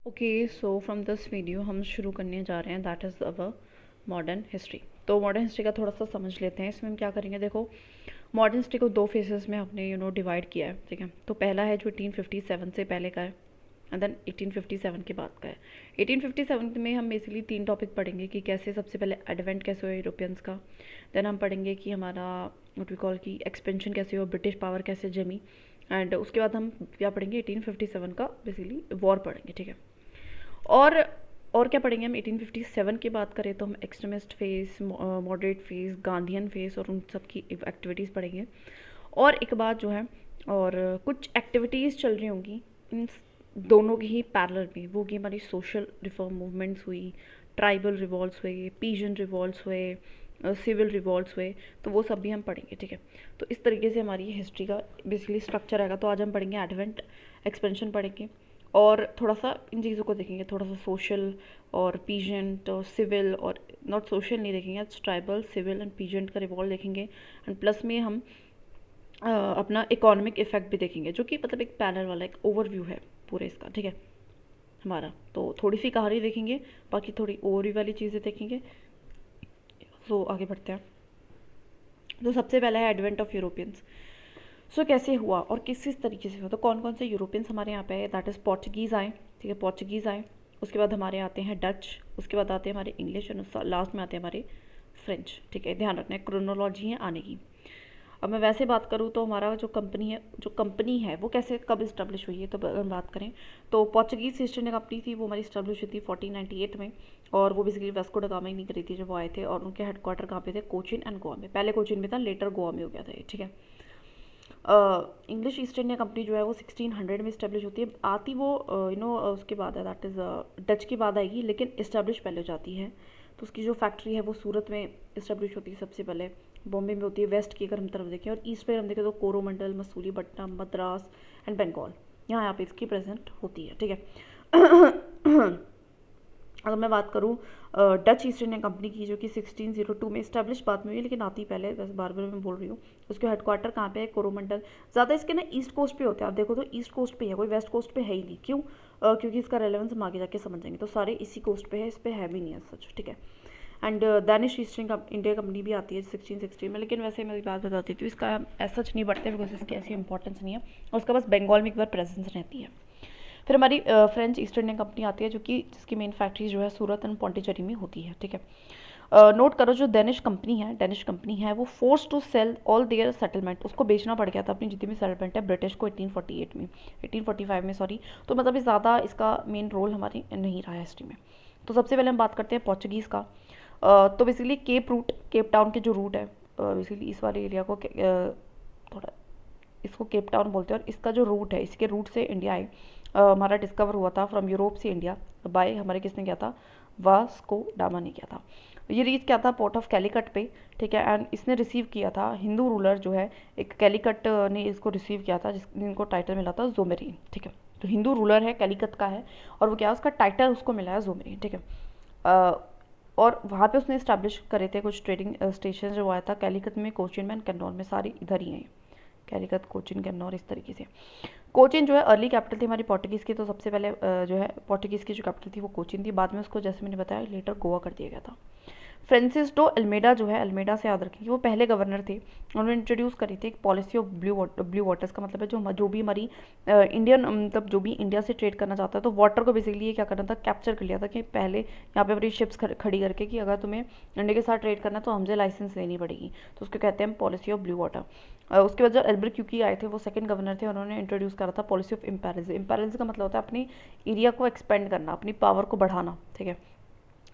Okay, so from this video हम शुरू करने जा रहे हैं that is our modern history. तो मॉडर्न हिस्ट्री का थोड़ा सा समझ लेते हैं। इसमें हम क्या करेंगे, देखो मॉडर्न हिस्ट्री को दो फेजेस में हमने डिवाइड किया है, ठीक है। तो पहला है जो 1857 से पहले का है एंड देन 1857 के बाद का है। 1857 में हम बेसिकली तीन टॉपिक पढ़ेंगे कि कैसे सबसे पहले एडवेंट कैसे हुआ यूरोपियंस का, देन हम पढ़ेंगे कि हमारा व्हाट वी कॉल की एक्सपेंशन कैसे हुआ, ब्रिटिश पावर कैसे जमी, एंड उसके बाद हम क्या पढ़ेंगे 1857 का बेसिकली वॉर पढ़ेंगे, ठीक है। और और क्या पढ़ेंगे हम 1857 की बात करें तो हम extremist phase, moderate phase, Gandhian phase और उन सब की एक्टिविटीज़ पढ़ेंगे। और एक बात जो है, और कुछ एक्टिविटीज़ चल रही होंगी इन दोनों की ही पैरेलल में, वो कि हमारी सोशल रिफॉर्म मूवमेंट्स हुई, ट्राइबल रिवॉल्ट्स हुए, पीजन रिवॉल्ट्स हुए, सिविल रिवॉल्ट्स हुए, तो वो सब भी हम पढ़ेंगे, ठीक है। तो इस तरीके से हमारी हिस्ट्री का बेसिकली स्ट्रक्चर आएगा। तो आज हम पढ़ेंगे एडवेंट, एक्सपेंशन पढ़ेंगे और थोड़ा सा इन चीज़ों को देखेंगे, थोड़ा सा सोशल और पीजेंट और सिविल, और नॉट सोशल नहीं देखेंगे, ट्राइबल, सिविल एंड पीजेंट का रिवॉल्व देखेंगे। एंड प्लस में हम अपना इकोनॉमिक इफेक्ट भी देखेंगे, जो कि मतलब एक पैनल वाला एक ओवरव्यू है पूरे इसका, ठीक है हमारा। तो थोड़ी सी कहानी देखेंगे, बाकी थोड़ी ओवरव्यू वाली चीज़ें देखेंगे। तो आगे बढ़ते हैं। तो सबसे पहला है एडवेंट ऑफ यूरोपियंस। सो कैसे हुआ और किस किस तरीके से हुआ, तो कौन कौन से यूरोपियंस हमारे यहाँ पे है, दैट इज़ पोर्चुगीज़ आए, ठीक है, पोर्चुगीज़ आए। उसके बाद हमारे आते हैं डच, उसके बाद आते हैं हमारे इंग्लिश, और लास्ट में आते हैं हमारे फ्रेंच, ठीक है। ध्यान रखना है, क्रोनोलॉजी है आने की। अब मैं वैसे बात करूँ तो हमारा जो कंपनी है वो कैसे कब इस्टेब्लिश हुई है, तो अगर बात करें तो पोर्चुगीज़ ईस्ट इंडिया कंपनी थी, वो हमारी इस्टेब्लिश हुई थी 1498 में। और वो बेसिकली वास्को ड गामा ही नहीं करी थी जब वो आए थे, और उनके हेडक्वार्टर कहाँ पे थे, कोचिन एंड गोवा में। पहले कोचिन में था, लेटर गोवा में हो गया था ये, ठीक है। इंग्लिश ईस्ट इंडिया कंपनी जो है वो 1600 में इस्टेब्लिश होती है, आती वो उसके बाद है, दैट इज़ डच के बाद आएगी, लेकिन इस्टेब्लिश पहले हो जाती है। तो उसकी जो फैक्ट्री है वो सूरत में इस्टेब्लिश होती है सबसे पहले, बॉम्बे में होती है वेस्ट की अगर हम तरफ देखें, और ईस्ट पे हम देखें तो कोरोमंडल, मसूलीपट्टनम, मद्रास एंड बंगाल, यहाँ पे इसकी प्रेजेंट होती है, ठीक है। अगर मैं बात करूँ डच ईस्ट इंडिया कंपनी की, जो कि 1602 में इस्टेब्लिश बाद में हुई, लेकिन आती पहले, वैसे बार बार मैं बोल रही हूँ। उसके हेडक्वार्टर कहाँ पे है, कोरोमंडल। ज़्यादा इसके ना ईस्ट कोस्ट पे होते हैं, आप देखो तो ईस्ट कोस्ट पे है, कोई वेस्ट कोस्ट पे है ही नहीं। क्यों? क्योंकि इसका रेलेवेंस हम आगे जाके समझेंगे। तो सारे इसी कोस्ट पे है, इस पे है भी नहीं है सच, ठीक है। And Danish east India company भी आती है 1660 में, लेकिन वैसे मैं बात बताती थी, इसका ऐसा नहीं बढ़ते बिकॉज इसकी ऐसी इंपॉर्टेंस नहीं है, और उसका बस बंगाल में एक बार प्रेजेंस रहती है। फिर हमारी फ्रेंच ईस्ट इंडियन कंपनी आती है, जो कि जिसकी मेन फैक्ट्री जो है सूरत एंड पौंडीचेरी में होती है, ठीक है। नोट करो, जो डेनिश कंपनी है वो force to sell all their settlement, उसको बेचना पड़ गया था अपनी जितनी भी सेटलमेंट है ब्रिटिश को 1848 में, 1845 में सॉरी। तो मतलब ज़्यादा इसका मेन रोल हमारी नहीं रहा है हिस्ट्री में। तो सबसे पहले हम बात करते हैं पोर्चुगीज़ का। तो बेसिकली केप टाउन के जो रूट है, बेसिकली इस वाले एरिया को थोड़ा इसको केप टाउन बोलते हैं, और इसका जो रूट है, इसके रूट से इंडिया आए, हमारा डिस्कवर हुआ था फ्रॉम यूरोप से इंडिया बाय हमारे किसने किया था, वास्को डामा ने किया था। ये रीच क्या था, पोर्ट ऑफ कैलिकट पे, ठीक है। एंड इसने रिसीव किया था हिंदू रूलर जो है, एक कैलिकट ने इसको रिसीव किया था, जिनको टाइटल मिला था जोमेरीन, ठीक है। तो हिंदू रूलर है, कैलिकट का है, और वो क्या, उसका टाइटल उसको मिला है जोमेरीन, ठीक है। और वहाँ पे उसने इस्टेब्लिश करे थे कुछ ट्रेडिंग स्टेशन, जो आया था कैलिकट में, कोचिन में, कन्नौर में, सारी इधर ही हैं, कैलिकट, कोचिन, कन्नौर, इस तरीके से। कोचिन जो है अर्ली कैपिटल थी हमारी पोर्टुगीज़ की, तो सबसे पहले जो है पोर्टुगीज़ की जो कैपिटल थी वो कोचिन थी, बाद में उसको जैसे मैंने बताया लेटर गोवा कर दिया गया था। फ्रांसिस्को अल्मेडा जो है, अल्मेडा से याद रखेंगे, वो पहले गवर्नर थे। उन्होंने इंट्रोड्यूस करी थी एक पॉलिसी ऑफ ब्लू वाटर्स, का मतलब है जो भी हमारी इंडियन, मतलब जो भी इंडिया से ट्रेड करना चाहता है, तो वाटर को बेसिकली ये क्या करना था, कैप्चर कर लिया था कि पहले यहाँ पे हमारी शिप्स खड़ी करके कि अगर तुम्हें इंडिया के साथ ट्रेड करना है तो हमसे लाइसेंस लेनी पड़ेगी, तो उसको कहते हैं पॉलिसी ऑफ ब्लू वाटर। उसके बाद जो एल्बर्ट क्यूकी आए थे, वो सेकंड गवर्नर थे, उन्होंने इंट्रोड्यूस करा था पॉलिसी ऑफ इम्पेरल्स। इम्पेरल्स का मतलब होता है अपनी एरिया को एक्सपेंड करना, अपनी पावर को बढ़ाना, ठीक है,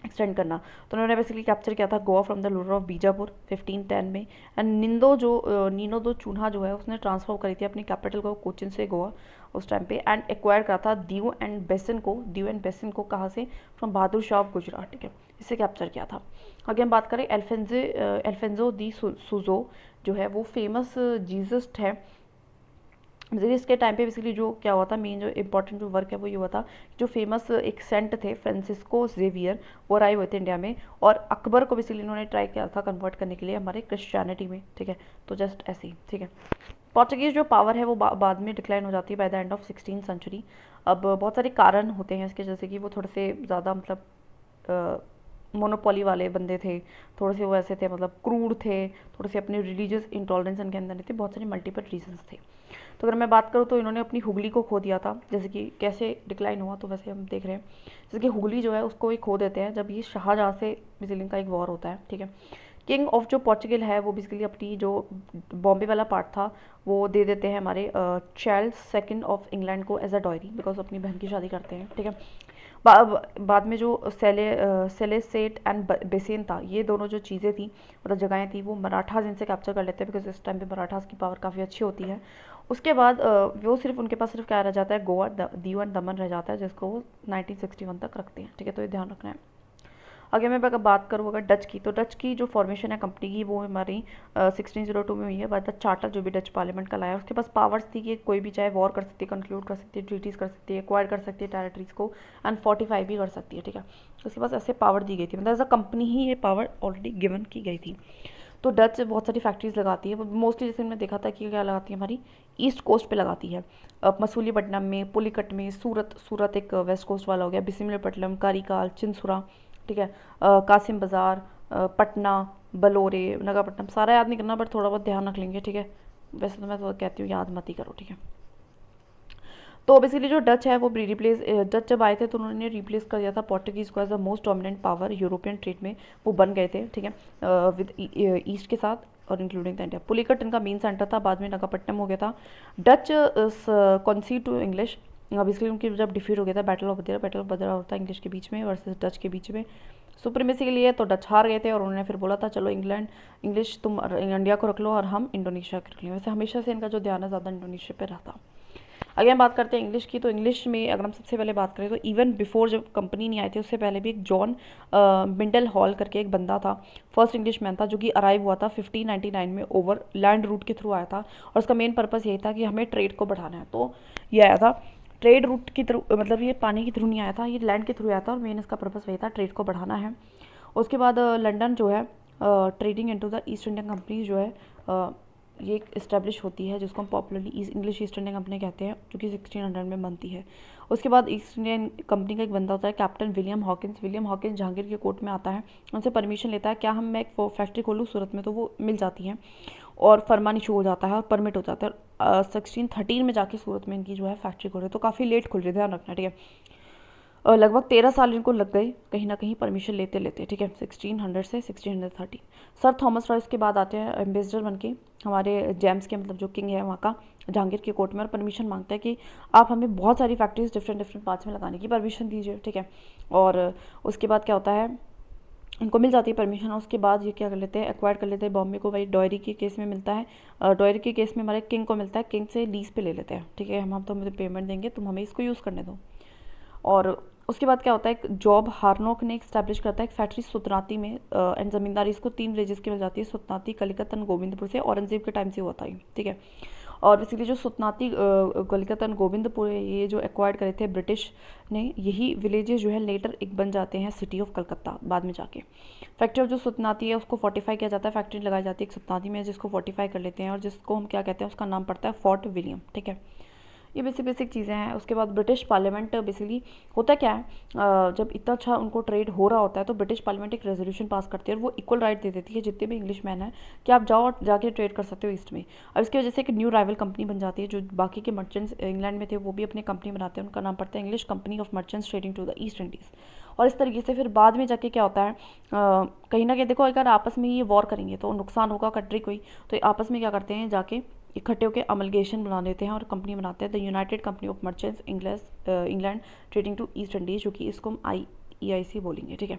एक्सटेंड करना। तो उन्होंने बेसिकली कैप्चर किया था Goa from the ruler of Bijapur 1510 में। एंड नीनो दो चून्हा जो है उसने ट्रांसफर करी थी अपनी कैपिटल को कोचिन से गोवा उस टाइम पे, एंड एक्वायर करा था दीव एंड बेसिन को कहाँ से, फ्रॉम बहादुर शाह ऑफ गुजरात, ठीक है, इससे कैप्चर किया था। आगे हम बात करें एल्फेंजो दी सुजो जो है, वो फेमस जीसस है। बेसिकली इसके टाइम पे बेसिकली जो क्या हुआ था, मेन जो इंपॉर्टेंट जो वर्क है वो ये हुआ था, जो फेमस एक सेंट थे फ्रांसिस्को जेवियर, वो आए हुए थे इंडिया में, और अकबर को बेसिकली इन्होंने ट्राई किया था कन्वर्ट करने के लिए हमारे क्रिश्चियनिटी में, ठीक है। तो जस्ट ऐसे ही, ठीक है। पोर्चुगीज़ जो पावर है वो बाद में डिक्लाइन हो जाती है by the end of 16th century. अब बहुत सारे कारण होते हैं इसके, जैसे कि वो थोड़े से ज़्यादा मतलब मोनोपोली वाले बंदे थे, थोड़े से वो ऐसे थे मतलब क्रूर थे, थोड़े से अपने रिलीजियस इंटॉलरेंस इनके अंदर नहीं थे, बहुत सारे मल्टीपल रीजंस थे। तो अगर मैं बात करूँ तो इन्होंने अपनी हुगली को खो दिया था, जैसे कि कैसे डिक्लाइन हुआ तो वैसे हम देख रहे हैं। जैसे कि हुगली जो है उसको ही खो देते हैं जब ये शाहजहाँ से बेसिकली का एक वॉर होता है, ठीक है। किंग ऑफ जो पोर्चुगल है वो बेसिकली अपनी जो बॉम्बे वाला पार्ट था वो दे देते हैं हमारे चार्ल्स सेकंड ऑफ इंग्लैंड को एज अ डॉयरी, बिकॉज अपनी बहन की शादी करते हैं, ठीक है। बाद में जो सेलेसेट एंड बेसेन था, ये दोनों जो चीज़ें थी मतलब जगहें थी वो मराठास इनसे कैप्चर कर लेते हैं, बिकॉज इस टाइम पे मराठास की पावर काफ़ी अच्छी होती है। उसके बाद वो सिर्फ उनके पास सिर्फ क्या रह जाता है, गोवा दीव एंड दमन रह जाता है, जिसको वो 1961 तक रखते हैं, ठीक है। तो ये ध्यान रखना है। आगे मैं अगर बात करूँ अगर डच की, तो डच की जो फॉर्मेशन है कंपनी की वो हमारी 1602 में हुई है, बाद द चार्टर जो भी डच पार्लियामेंट का लाया। उसके पास पावर्स थी कि कोई भी चाहे वॉर कर सकती है, कंक्लूड कर सकती है, ट्रीटीज़ कर सकती है, एक्वायर कर सकती है टेरिटरीज को, एंड फोर्टिफाई भी कर सकती है, ठीक है। उसके पास ऐसे पावर दी गई थी, मतलब एज अ कंपनी ही ये पावर ऑलरेडी गिवन की गई थी। तो डच बहुत सारी फैक्ट्रीज लगाती है, मोस्टली जैसे मैंने देखा था कि क्या लगाती है हमारी ईस्ट कोस्ट पे लगाती है, मसूलीपट्टनम में, पुलिकट में, सूरत एक वेस्ट कोस्ट वाला हो गया, बिसिमलीपट्टनम, कारिकाल, चिंसुरा, ठीक है, कासिम बाज़ार, पटना, बलोरे, नगापट्टनम, सारा याद नहीं करना बट थोड़ा बहुत ध्यान रख लेंगे, ठीक है। वैसे तो मैं तो कहती हूँ याद मत ही करो, ठीक है। तो बेसिकली जो डच है वो रिप्लेस, डच जब आए थे तो उन्होंने रिप्लेस कर दिया था पोर्टुगीज़ को as the most dominant power European trade में, वो बन गए थे, ठीक है, विद ईस्ट के साथ और इंक्लूडिंग द इंडिया। पुलिकट इनका मेन सेंटर था, बाद में नगापट्टनम हो गया था। डच कॉन्सीड टू इंग्लिश, बेसिकली उनकी जब डिफीट हो गया था बैटल ऑफ बदेरा होता है इंग्लिश के बीच में वर्सेस डच के बीच में सुप्रीमेसी के लिए, तो डच हार गए थे और उन्होंने फिर बोला था चलो इंग्लिश तुम इंडिया को रख लो और हम इंडोनेशिया को रख लें। वैसे हमेशा से इनका जो ध्यान है ज़्यादा इंडोनेशिया पे रहता। अगर हम बात करते हैं इंग्लिश की, तो इंग्लिश में अगर हम सबसे पहले बात करें तो इवन बिफोर जब कंपनी नहीं आई थी उससे पहले भी एक जॉन मिंडल हॉल करके एक बंदा था, फर्स्ट इंग्लिश मैन था जो कि अराइव हुआ था 1599 में, ओवर लैंड रूट के थ्रू आया था और उसका मेन पर्पस यही था कि हमें ट्रेड को बढ़ाना है। तो ये आया था ट्रेड रूट के थ्रू, मतलब ये पानी के थ्रू नहीं आया था, ये लैंड के थ्रू आया था और मेन इसका पर्पस वही था ट्रेड को बढ़ाना है। उसके बाद लंदन जो है trading into the east Indian company जो है ये एक इस्टेब्लिश होती है, जिसको हम popularly English east Indian company कहते हैं, जो कि 1600 में बनती है। उसके बाद ईस्ट इंडियन कंपनी का एक बंदा होता है कैप्टन विलियम हॉकिंस जहांगीर के कोर्ट में आता है, उनसे परमिशन लेता है क्या हम मैं एक फैक्ट्री खोलूँ सूरत में, तो वो मिल जाती है और फरमान इशू हो जाता है और परमिट हो जाता है। 1613 में जाके सूरत में इनकी जो है फैक्ट्री खोल रहे, तो काफ़ी लेट खुल रही है, ध्यान रखना, ठीक है। लगभग 13 साल इनको लग गए कहीं ना कहीं परमिशन लेते लेते, ठीक है, 1600 से 1630। सर थॉमस रॉयस के बाद आते हैं एम्बेसडर बन के हमारे जेम्स के, मतलब जो किंग है वहाँ का, जहांगीर के कोर्ट में, और परमिशन मांगता है कि आप हमें बहुत सारी फैक्ट्रीज डिफरेंट पार्ट्स में लगाने की परमिशन दीजिए, ठीक है। और उसके बाद क्या होता है, इनको मिल जाती है परमिशन और उसके बाद ये क्या कर लेते हैं, एक्वायर कर लेते हैं बॉम्बे को, वही डॉयरी के केस में मिलता है। डॉयरी के केस में हमारे किंग को मिलता है, किंग से लीज पे ले लेते हैं, ठीक है, हम तो हमें पेमेंट देंगे, तुम हमें इसको यूज़ करने दो। और उसके बाद क्या होता है, जॉब हार्नोक ने स्टैब्लिश करता है एक फैक्ट्री सुतनाती में, एंड ज़मींदारी इसको 3 विलेजेस की मिल जाती है, सुतनाती, कलिकत एंड गोविंदपुर से, औरंगजेब के टाइम से हुआ था, ठीक है। और बेसिकली जो सुतनाती, कलिकत एंड गोविंदपुर ये जो एक्वायर्ड करे थे ब्रिटिश ने, यही विलेजेस जो है लेटर एक बन जाते हैं सिटी ऑफ कलकत्ता बाद में जाके। फैक्ट्री ऑफ जो सुतनाती है उसको फोर्टिफाई किया जाता है, फैक्ट्री लगाई जाती है एक सुतनाती में जिसको फोर्टिफाई कर लेते हैं और जिसको हम क्या कहते हैं, उसका नाम पड़ता है फोर्ट विलियम, ठीक है। ये बेसिक चीज़ें हैं। उसके बाद ब्रिटिश पार्लियामेंट बेसिकली होता क्या है, जब इतना अच्छा उनको ट्रेड हो रहा होता है तो ब्रिटिश पार्लियामेंट एक रेजोल्यूशन पास करती है और वो इक्वल राइट दे देती है जितने भी इंग्लिश मैन हैं कि आप जाओ और जाके ट्रेड कर सकते हो ईस्ट में। अब इसकी वजह से एक न्यू राइवल कंपनी बन जाती है, जो बाकी के मर्चेंट्स इंग्लैंड में थे वो भी अपनी कंपनी बनाते हैं, उनका नाम पड़ता है English company of merchants trading to the East Indies. और इस तरीके से फिर बाद में जाके क्या होता है, कहीं ना कहीं देखो अगर आपस में ये वॉर करेंगे तो नुकसान होगा कंट्री को ही, तो आपस में क्या करते हैं, जाके इकट्ठे होकर अमलगेशन बना लेते हैं और कंपनी बनाते हैं, the United company of merchants England trading to East Indies, जो कि इसको हम IEIC बोलेंगे, ठीक है।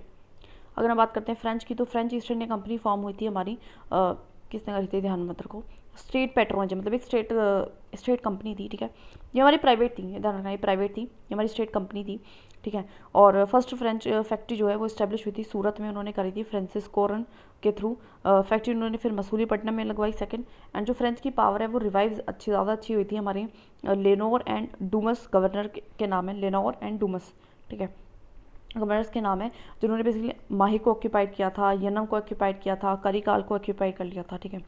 अगर हम बात करते हैं फ्रेंच की, तो French east India company form हुई थी हमारी, किसने करी थी, ध्यान मत रखो, स्टेट पेट्रोनेज, मतलब एक स्टेट कंपनी थी, ठीक है। ये हमारी प्राइवेट थी, ध्यान रखना, ये प्राइवेट थी, ये हमारी स्टेट कंपनी थी, ठीक है। और फर्स्ट फ्रेंच फैक्ट्री जो है वो इस्टेब्लिश हुई थी सूरत में, उन्होंने करी थी फ्रांसिस कोरन के थ्रू। फैक्ट्री उन्होंने फिर मसूलीपट्टनम में लगवाई सेकंड। एंड जो फ्रेंच की पावर है वो रिवाइव ज़्यादा अच्छी हुई थी हमारी लेनोर एंड डूमस गवर्नर के नाम है, लेनोर एंड डूमस, ठीक है, गवर्नर्स के नाम है, जिन्होंने बेसिकली माही को ऑक्यूपाइड किया था, यनम को ऑक्यूपाइड किया था, करिकाल को ऑक्यूपाइड कर लिया था, ठीक है।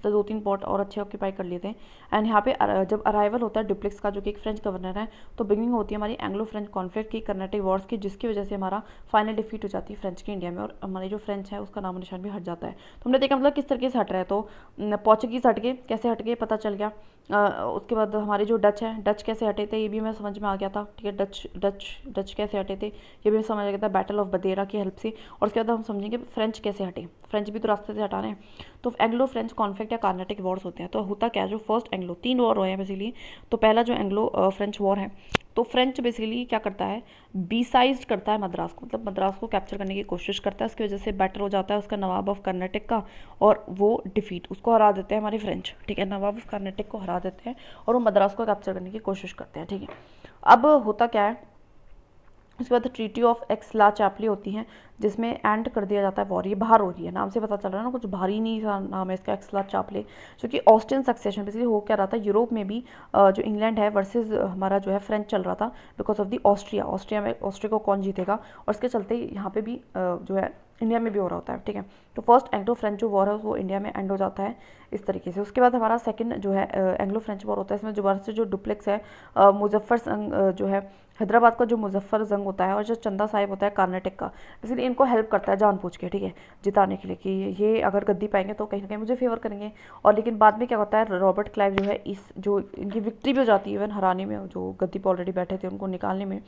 तो 2-3 पोर्ट और अच्छे ऑक्यूपाई कर लिए थे। एंड यहाँ पे जब अराइवल होता है डुप्लेक्स का, जो कि एक फ्रेंच गवर्नर है, तो बिगिनिंग होती है हमारी एंग्लो फ्रेंच कॉन्फ्लिक्ट की, कर्नाटिक वॉर्स की, जिसकी वजह से हमारा फाइनल डिफीट हो जाती है फ्रेंच की इंडिया में, और हमारी जो फ्रेंच है उसका नामो निशान भी हट जाता है। तो हमने देखा मतलब किस तरीके से हट रहा है। तो पोर्चुगीज़ हट गए, कैसे हट गए पता चल गया। उसके बाद हमारे जो डच हैं, डच कैसे हटे थे ये भी मैं समझ में आ गया था, ठीक है। डच कैसे हटे थे ये भी समझ आ गया था बैटल ऑफ बदेरा की हेल्प से। और उसके बाद हम समझेंगे फ्रेंच कैसे हटे, फ्रेंच भी तो रास्ते से हटा रहे हैं। तो एंग्लो फ्रेंच कॉन्फ्लिक्ट या कार्नेटिक वॉर्स होते हैं। तो होता क्या है, जो फर्स्ट एंग्लो, 3 वॉर हुए हैं बेसिकली। तो पहला जो एंग्लो फ्रेंच वॉर है, तो फ्रेंच बेसिकली क्या करता है, बीसाइज करता है मद्रास को, मतलब मद्रास को कैप्चर करने की कोशिश करता है। उसकी वजह से बैटल हो जाता है उसका नवाब ऑफ कर्नाटक का, और वो डिफीट, उसको हरा देते हैं हमारे फ्रेंच, ठीक है। नवाब ऑफ कर्नाटक को हरा देते हैं और वो मद्रास को कैप्चर करने की कोशिश करते हैं, ठीक है। अब होता क्या है, उसके बाद ट्रीटी ऑफ एक्स ला चैपली होती है, जिसमें एंड कर दिया जाता है वॉर। ये बाहर हो रही है, नाम से पता चल रहा है ना, कुछ भारी नहीं सा नाम है इसका, एक्स ला चैपले, जो कि ऑस्ट्रियन सक्सेशन बेसिकली हो क्या रहा था यूरोप में भी, जो इंग्लैंड है वर्सेस हमारा जो है फ्रेंच चल रहा था, बिकॉज ऑफ दी ऑस्ट्रिया में ऑस्ट्रिया को कौन जीतेगा, और इसके चलते यहाँ पे भी जो है इंडिया में भी हो रहा होता है, ठीक है। तो फर्स्ट एंग्लो फ्रेंच जो वॉर है वो इंडिया में एंड हो जाता है इस तरीके से। उसके बाद हमारा सेकंड जो है एंग्लो फ्रेंच वॉर होता है। इसमें दोबारा से जो डुप्लेक्स है, मुजफ्फर संग जो है हैदराबाद का जो मुजफ्फर जंग होता है, और जो चंदा साहिब होता है कर्नाटक का, इसलिए इनको हेल्प करता है जानबूझ के, ठीक है, जिताने के लिए, कि ये अगर गद्दी पाएंगे तो कहीं ना कहीं मुझे फेवर करेंगे। और लेकिन बाद में क्या होता है, रॉबर्ट क्लाइव जो है, इस जो इनकी विक्ट्री भी हो जाती है इवन हराने में, जो गद्दी पर ऑलरेडी बैठे थे उनको निकालने में,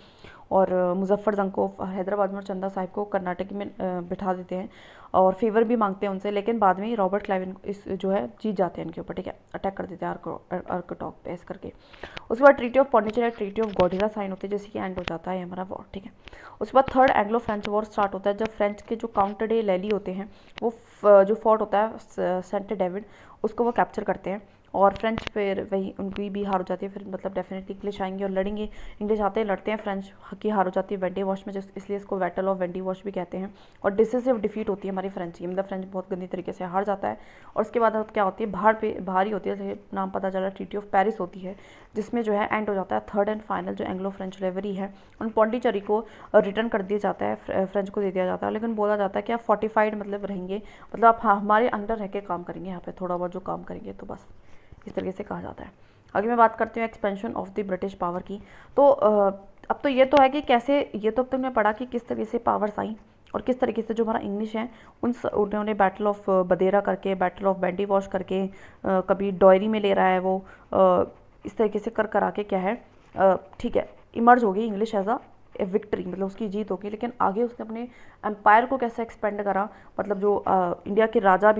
और मुजफ्फर जंग को हैदराबाद में और चंदा साहिब को कर्नाटक में बिठा देते हैं और फेवर भी मांगते हैं उनसे। लेकिन बाद में रॉबर्ट क्लाइव इस जो है जीत जाते हैं इनके ऊपर, ठीक है, अटैक कर देते हैं आर्कटॉक पे ऐसे करके। उसके बाद treaty of Pondicherry, treaty of Godeheu sign होती है, जैसे कि एंड हो जाता है हमारा वॉर, ठीक है। उसके बाद third Anglo French war start होता है, जब फ्रेंच के जो काउंट डे लैली होते हैं, वो जो फोर्ट होता है सेंट डेविड, उसको वो कैप्चर करते हैं, और फ्रेंच फिर वही उनकी भी हार हो जाती है। फिर मतलब डेफिनेटली इंग्लिश आएंगे और लड़ेंगे, इंग्लिश आते हैं लड़ते हैं, फ्रेंच की हार हो जाती है वेंडी वॉश में, इसलिए इसको बैटल ऑफ वेंडी वॉश भी कहते हैं। और डिसिसिव डिफीट होती है हमारी फ्रेंच की, मतलब फ्रेंच बहुत गंदी तरीके से हार जाता है। और उसके बाद क्या होती है, बाहर ही होती है, जैसे नाम पता चला ट्रीटी ऑफ पेरिस होती है, जिसमें जो है एंड हो जाता है थर्ड एंड फाइनल जो एंग्लो फ्रेंच रिवरी है। उन पौंडीचेरी को रिटर्न कर दिया जाता है, फ्रेंच को दे दिया जाता है, लेकिन बोला जाता है कि आप फोर्टिफाइड मतलब रहेंगे, मतलब आप हमारे अंडर रह के काम करेंगे, यहाँ पे थोड़ा बहुत जो काम करेंगे, तो बस इस तरीके से कहा जाता है। आगे मैं बात करती हूँ expansion of the British power की। तो अब तो ये तो है कि कैसे, ये तो अब तक मैं पढ़ा कि किस तरीके से पावर्स आई और किस तरीके से जो हमारा इंग्लिश है उन्होंने बैटल ऑफ बदेरा करके, बैटल ऑफ बैंडी वॉश करके, कभी डॉयरी में ले रहा है वो, इस तरीके से कर आके क्या है, ठीक है, इमर्ज हो गई इंग्लिश एज अ विक्ट्री, मतलब उसकी जीत होगी। लेकिन आगे उसने अपने एम्पायर को कैसे एक्सपेंड करा, मतलब जो इंडिया के राजा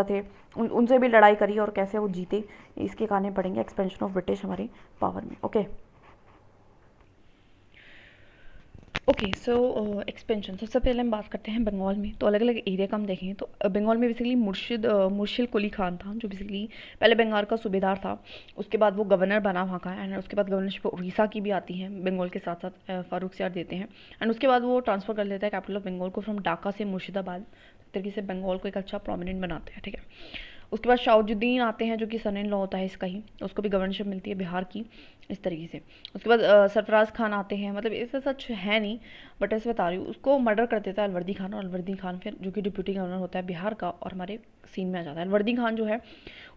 थे उनसे भी लड़ाई करी और कैसे वो जीते, इसके कहानी पढ़ेंगे एक्सपेंशन ऑफ ब्रिटिश हमारी पावर में। ओके सो एक्सपेंशन, सबसे पहले हम बात करते हैं बंगाल में। तो अलग अलग एरिया का हम देखें तो बंगाल में बेसिकली मुर्शिद कुली खान था, जो बेसिकली पहले बंगाल का सूबेदार था, उसके बाद वो गवर्नर बना वहाँ का, एंड उसके बाद गवर्नरशिप उड़ीसा की भी आती है बंगाल के साथ साथ, फारूक सियार देते हैं। एंड उसके बाद वो ट्रांसफ़र कर लेता है कैपिटल ऑफ बंगाल को फ्रॉम ढाका से मुर्शिदाबाद, तरीके से बंगाल को एक अच्छा प्रोमिनेंट बनाते हैं, ठीक है। उसके बाद शाहुजुद्दीन आते हैं, जो कि सन इन लॉ होता है इसका ही, उसको भी गवर्नरशिप मिलती है बिहार की, इस तरीके से। उसके बाद सरफराज खान आते हैं, मतलब इससे सच है नहीं बट ऐसे बता रही हूँ, उसको मर्डर कर देता है अलवर्दी खान, और अलवर्दी खान फिर जो कि डिप्यूटी गवर्नर होता है बिहार का और हमारे सीन में आ जाता है। अलवर्दी खान जो है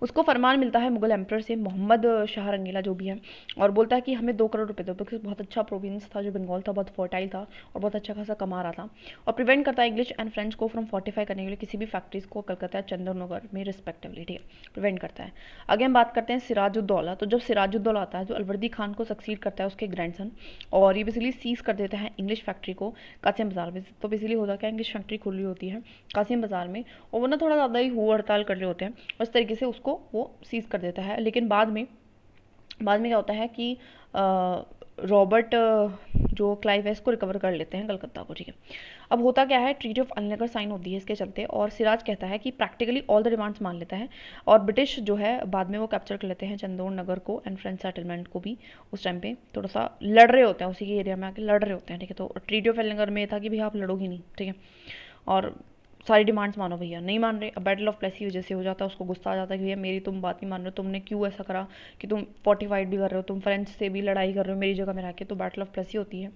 उसको फरमान मिलता है मुगल एम्पर से, मोहम्मद शाह रंगीला जो भी है, और बोलता है कि हमें 2 करोड़ रुपए दो, बिकॉज बहुत अच्छा प्रोविंस था जो बंगाल था, बहुत फर्टाइल था और बहुत अच्छा खासा कमा रहा था, और प्रिवेंट करता है इंग्लिश एंड फ्रेंच को फ्रॉम फोर्टिफाई करने के लिए किसी भी फैक्ट्रीज को कलकत्ता चंदननगर में रिस्पेक्टिवली, ठीक है, प्रिवेंट करता है। आगे हम बात करते हैं सिराजुद्दौला। तो जब सिराजुद्दौला आता है जो अलवर्दी खान को सक्सीड करता है उसके ग्रैंडसन, और ये बेसिकली सीज कर देता है इंग्लिश फैक्ट्री को कासिम बाजार में। तो बेसिकली होता क्या है, इंग्लिश फैक्ट्री खुली होती है कासिम बाजार में, और वो ना थोड़ा ज़्यादा ही हुआ हड़ताल कर रहे होते हैं, और इस तरीके से उसको वो सीज कर देता है। लेकिन बाद में क्या होता है कि रॉबर्ट जो क्लाइव है इसको रिकवर कर लेते हैं कलकत्ता को, ठीक है। अब होता क्या है, ट्रीटी ऑफ अलीनगर साइन होती है इसके चलते, और सिराज कहता है कि प्रैक्टिकली ऑल द डिमांड्स मान लेता है, और ब्रिटिश जो है बाद में वो कैप्चर कर लेते हैं चंदौड़ नगर को एंड फ्रेंच सेटलमेंट को भी। उस टाइम पे थोड़ा सा लड़ रहे होते हैं, उसी के एरिया में आके लड़ रहे होते हैं, ठीक है। तो ट्रीटी ऑफ अलीनगर में था कि भाई आप लड़ोगी नहीं, ठीक है, और सारी डिमांड्स मानो भैया, नहीं मान रहे। अब बैटल ऑफ प्लेसी की वजह से हो जाता है, उसको गुस्सा आ जाता है कि भैया मेरी तुम बात नहीं मान रहे हो, तुमने क्यों ऐसा करा कि तुम फोर्टिफाइड भी कर रहे हो, तुम फ्रेंच से भी लड़ाई कर रहे हो मेरी जगह में रह के। तो बैटल ऑफ प्लेसी होती है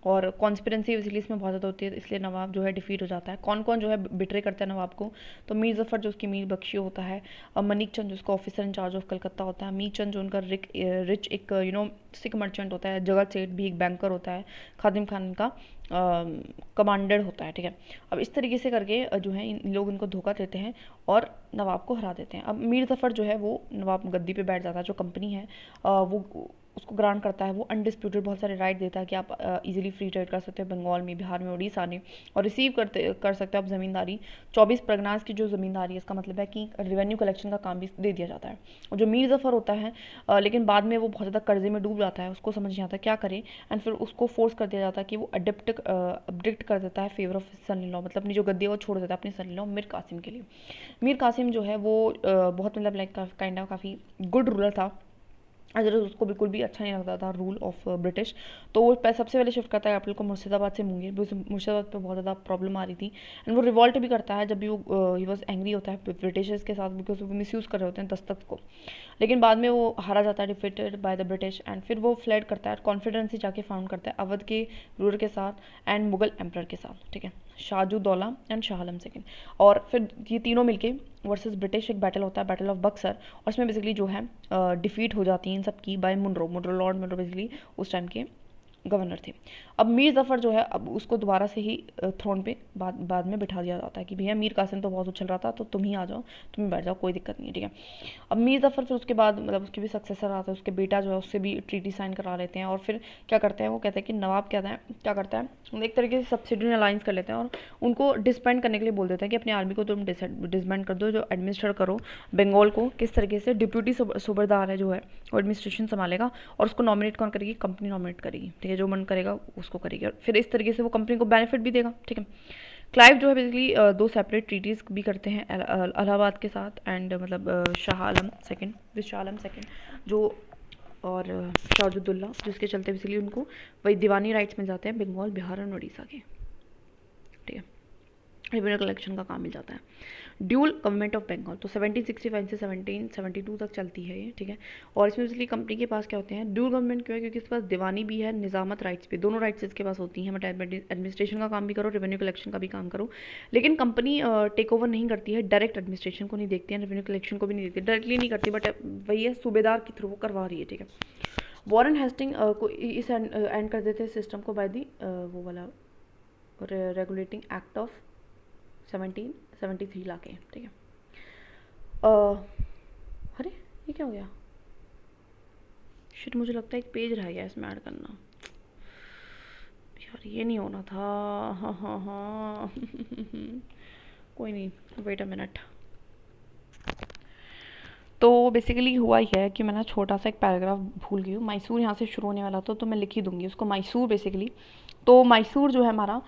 और कॉन्स्पिरेंसी इसलिए इसमें बहुत ज़्यादा होती है, इसलिए नवाब जो है डिफीट हो जाता है। कौन कौन जो है बिट्रे करता है नवाब को? तो मीर जफ़र जो उसकी मीर बख्शी होता है, मनिक चंद जो उसका officer in charge of Calcutta होता है, मीर चंद जो उनका रिच एक सिख मर्चेंट होता है, जगत सेठ भी एक बैंकर होता है, खादिम खान का कमांडर होता है, ठीक है। अब इस तरीके से करके जो है इन लोग इनको धोखा देते हैं और नवाब को हरा देते हैं। अब मीर जफ़र जो है वो नवाब गद्दी पे बैठ जाता है, जो कंपनी है वो उसको ग्रांट करता है, वो अनडिस्प्यूटेड बहुत सारे राइट देता है कि आप इजीली फ्री ट्रेड कर सकते हो बंगाल में, बिहार में, उड़ीसा में, और रिसीव कर सकते हो आप ज़मींदारी। 24 परगनास की जो ज़मींदारी है, इसका मतलब है कि रेवेन्यू कलेक्शन का काम भी दे दिया जाता है। और जो मीर जफ़र होता है लेकिन बाद में वो बहुत ज़्यादा कर्जे में डूब जाता है, उसको समझ नहीं आता क्या करे, एंड फिर उसको फोर्स कर दिया जाता है कि वो अब्डिक्ट कर देता है favour of son in law, मतलब अपनी जो गद्दी है वो छोड़ देता है अपने सन इन लॉ मीर कासिम के लिए। मीर कासिम जो है वो बहुत मतलब लाइक काइंड ऑफ काफ़ी गुड रूलर था, अगर उसको बिल्कुल भी अच्छा नहीं लगता था रूल ऑफ ब्रिटिश। तो वो सबसे पहले शिफ्ट करता है कैपिटल को मुर्शिदाबाद से मुंगेर, मुर्शिदाबाद पे बहुत ज़्यादा प्रॉब्लम आ रही थी, एंड वो रिवॉल्ट भी करता है जब भी वो ही वॉज एंग्री होता है ब्रिटिशर्स के साथ, बिकॉज वो मिसयूज़ कर रहे होते हैं दस्तखत को। लेकिन बाद में वो हारा जाता है, defeated by the British, and फिर वो फ्लड करता है, कॉन्फिडेंसी जाके फाउंड करता है अवध के रूलर के साथ एंड मुगल एम्पर के साथ, ठीक है, शाहजूदौला एंड शाह आलम सेकेंड। और फिर ये तीनों मिलके वर्सेस ब्रिटिश एक बैटल होता है, बैटल ऑफ बक्सर, और इसमें बेसिकली जो है डिफीट हो जाती है इन सब की by Munro Lord Munro, basically उस टाइम के गवर्नर थे। अब मीर जफ़र जो है अब उसको दोबारा से ही थ्रोन पे बाद में बिठा दिया जाता है कि भैया मीर कासिम तो बहुत उछल रहा था, तो तुम ही आ जाओ, तुम ही बैठ जाओ, कोई दिक्कत नहीं है, ठीक है। अब मीर जफ़र फिर उसके बाद मतलब उसके भी सक्सेसर आता है, उसके बेटा जो है उससे भी ट्रीटी साइन करा लेते हैं, और फिर क्या करते हैं, वो कहते हैं कि नवाब क्या करता है एक तरीके से सब्सिडी अलाइंस कर लेते हैं और उनको डिसबैंड करने के लिए बोल देते हैं कि अपनी आर्मी को तुम डिसबैंड कर दो, जो एडमिनिस्टर करो बंगाल को, किस तरीके से डिप्यूटी सूबेदार है जो है वो एडमिनिस्ट्रेशन संभालेगा, और उसको नॉमिनेट कौन करेगी? कंपनी नॉमिनेट करेगी, ठीक है, जो मन करेगा उसको करेगी, और फिर इस तरीके से वो कंपनी को बेनिफिट भी देगा, ठीक है। क्लाइव जो है बेसिकली दो सेपरेट ट्रीटीज़ भी करते हैं इलाहाबाद के साथ, एंड मतलब शाह आलम सेकेंड जो, और शाहजुद्दौला, जिसके चलते बेसिकली उनको वही दीवानी राइट्स मिल जाते हैं बंगाल, बिहार और उड़ीसा के, ठीक है, रेवेन्यू कलेक्शन का काम मिल जाता है। ड्यूल गवर्नमेंट ऑफ बंगाल तो 1765 से 1772 तक चलती है ये, ठीक है। और इसमें बेसिकली कंपनी के पास क्या होते हैं? ड्यूल गवर्नमेंट क्यों है? क्योंकि इसके पास दीवानी भी है, निजामत राइट्स भी, दोनों राइट्स इसके पास होती हैं। एडमिनिस्ट्रेशन का काम भी करो, रेवेन्यू कलेक्शन का भी काम करो। लेकिन कंपनी टेक ओवर नहीं करती है, डायरेक्ट एडमिनिस्ट्रेशन को नहीं देखती है, रेवेन्यू कलेक्शन को भी नहीं देखती, डायरेक्टली नहीं करती, बट वही है सूबेदार के थ्रू वो करवा रही है, ठीक है। वॉरेन हेस्टिंग को इस एंड कर देते हैं सिस्टम को बाय दी वो वाला रेगुलेटिंग एक्ट ऑफ 1773 लाके, ठीक है। अरे ये क्या हो गया? शिट, मुझे लगता है एक पेज रह गया इसमें ऐड करना, यार ये नहीं होना था। हाँ कोई नहीं, वेट अ मिनट। तो बेसिकली हुआ ही है कि मैं ना छोटा सा एक पैराग्राफ भूल गई हूँ। मैसूर यहाँ से शुरू होने वाला था, तो मैं लिख ही दूंगी उसको, मैसूर बेसिकली। तो मैसूर जो है हमारा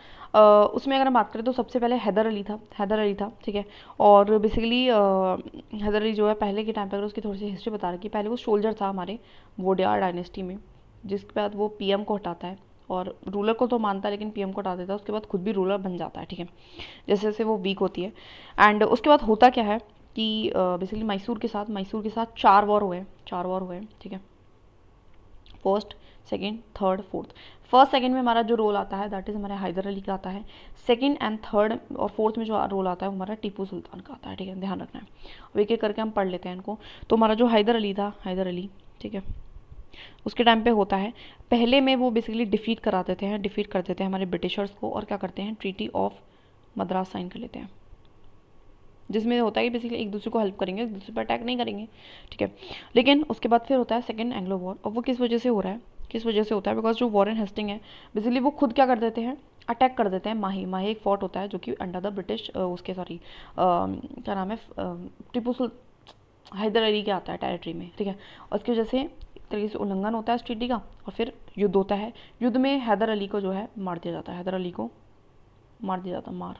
उसमें अगर हम बात करें तो सबसे पहले हैदर अली था, ठीक है। और बेसिकली हैदर अली जो है पहले के टाइम पर, उसकी थोड़ी सी हिस्ट्री बता रखी। पहले वो सोल्जर था हमारे वोडियार डायनेस्टी में, जिसके बाद वो पीएम को हटाता है, और रूलर को तो मानता है लेकिन पीएम को हटा देता है। उसके बाद खुद भी रूलर बन जाता है, ठीक है, जैसे जैसे वो वीक होती है। एंड उसके बाद होता क्या है कि बेसिकली मैसूर के साथ 4 वॉर हुए, ठीक है। First, second, third, fourth. First second में हमारा जो रोल आता है दैट इज़ हमारे हैदर अली का आता है। सेकंड एंड थर्ड और फोर्थ में जो रोल आता है वो हमारा टीपू सुल्तान का आता है, ठीक है, ध्यान रखना है। अब एक एक करके हम पढ़ लेते हैं इनको। तो हमारा जो हैदर अली, ठीक है, उसके टाइम पे होता है, पहले में वो बेसिकली डिफीट कर देते हैं हमारे ब्रिटिशर्स को, और क्या करते हैं, ट्रीटी ऑफ मद्रास साइन कर लेते हैं, जिसमें होता है कि बेसिकली एक दूसरे को हेल्प करेंगे, एक दूसरे पर अटैक नहीं करेंगे, ठीक है। लेकिन उसके बाद फिर होता है सेकंड एंग्लो वॉर, और वो किस वजह से होता है? बिकॉज जो वॉरेन हेस्टिंग है बेसिकली वो खुद क्या कर देते हैं, अटैक कर देते हैं माही एक फोर्ट होता है जो कि अंडर द ब्रिटिश उसके सॉरी क्या नाम है, हैदर अली के आता है टेरिटरी में, ठीक है। और उसकी वजह से एक तरीके से उल्लंघन होता है इस ट्रीटी का, और फिर युद्ध होता है। युद्ध में हैदर अली को जो है मार दिया जाता है,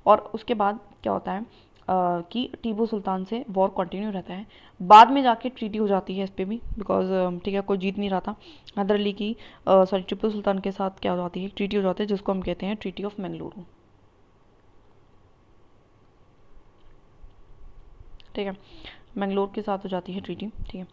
और उसके बाद क्या होता है कि टीपू सुल्तान से वॉर कंटिन्यू रहता है। बाद में जाके ट्रीटी हो जाती है इस पर भी, बिकॉज ठीक है, कोई जीत नहीं रहा था। हैदर अली की टीपू सुल्तान के साथ क्या हो जाती है, ट्रीटी हो जाती है, जिसको हम कहते हैं ट्रीटी ऑफ मैंगलुरु। ठीक है, मैंगलोर के साथ हो जाती है ट्रीटी, ठीक है।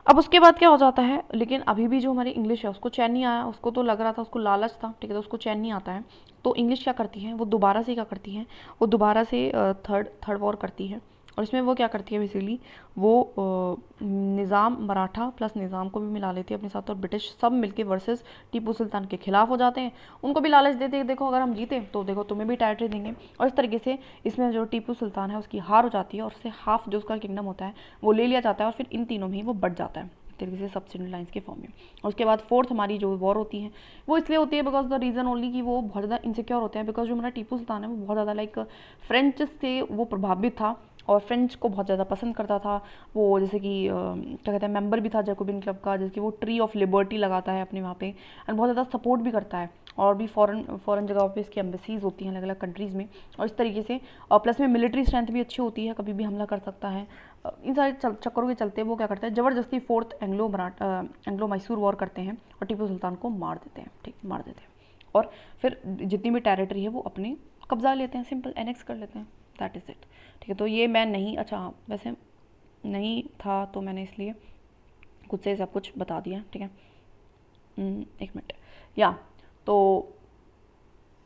अब उसके बाद क्या हो जाता है, लेकिन अभी भी जो हमारी इंग्लिश है उसको चैन नहीं आया, उसको तो लग रहा था, उसको लालच था, ठीक है, तो उसको चैन नहीं आता है। तो इंग्लिश क्या करती है, वो दोबारा से क्या करती है, वो दोबारा से थर्ड वॉर करती है। और इसमें वो क्या करती है बेसिकली, वो निज़ाम मराठा प्लस निज़ाम को भी मिला लेती है अपने साथ, और ब्रिटिश सब मिलके वर्सेस टीपू सुल्तान के खिलाफ हो जाते हैं। उनको भी लालच देते हैं, देखो अगर हम जीते तो देखो तुम्हें भी टेरिटरी देंगे। और इस तरीके से इसमें जो टीपू सुल्तान है उसकी हार हो जाती है, और उससे हाफ जो उसका किंगडम होता है वो ले लिया जाता है, और फिर इन तीनों में ही वो बढ़ जाता है तरीके से सब्सिडी लाइन्स के फॉर्म में। और उसके बाद फोर्थ हमारी जो वॉर होती है वो इसलिए होती है बिकॉज द रीज़न ओनली कि वो बहुत ज़्यादा इनसिक्योर होते हैं, बिकॉज जो हमारा टीपू सुल्तान है वो बहुत ज़्यादा लाइक फ्रेंच से वो प्रभावित था, और फ्रेंच को बहुत ज़्यादा पसंद करता था वो। जैसे कि क्या कहते हैं, मेंबर भी था जैकोबिन क्लब का, जैसे कि वो ट्री ऑफ लिबर्टी लगाता है अपने वहाँ पे, एंड बहुत ज़्यादा सपोर्ट भी करता है। और भी फॉरेन जगहों पे इसकी एम्बेसीज होती हैं अलग अलग कंट्रीज़ में, और इस तरीके से। और प्लस में मिलिट्री स्ट्रेंथ भी अच्छी होती है, कभी भी हमला कर सकता है। इन सारे चक्करों के चलते वो क्या करते हैं, ज़बरदस्ती फोर्थ एंग्लो मैसूर वॉर करते हैं और टीपू सुल्तान को मार देते हैं, ठीक, मार देते हैं। और फिर जितनी भी टेरिटरी है वो अपने कब्जा लेते हैं, सिंपल एनेक्स कर लेते हैं, दैट इज़ इट, ठीक है। तो ये मैं नहीं, अच्छा हाँ, वैसे नहीं था तो मैंने इसलिए खुद से सब कुछ बता दिया, ठीक है। एक मिनट, या तो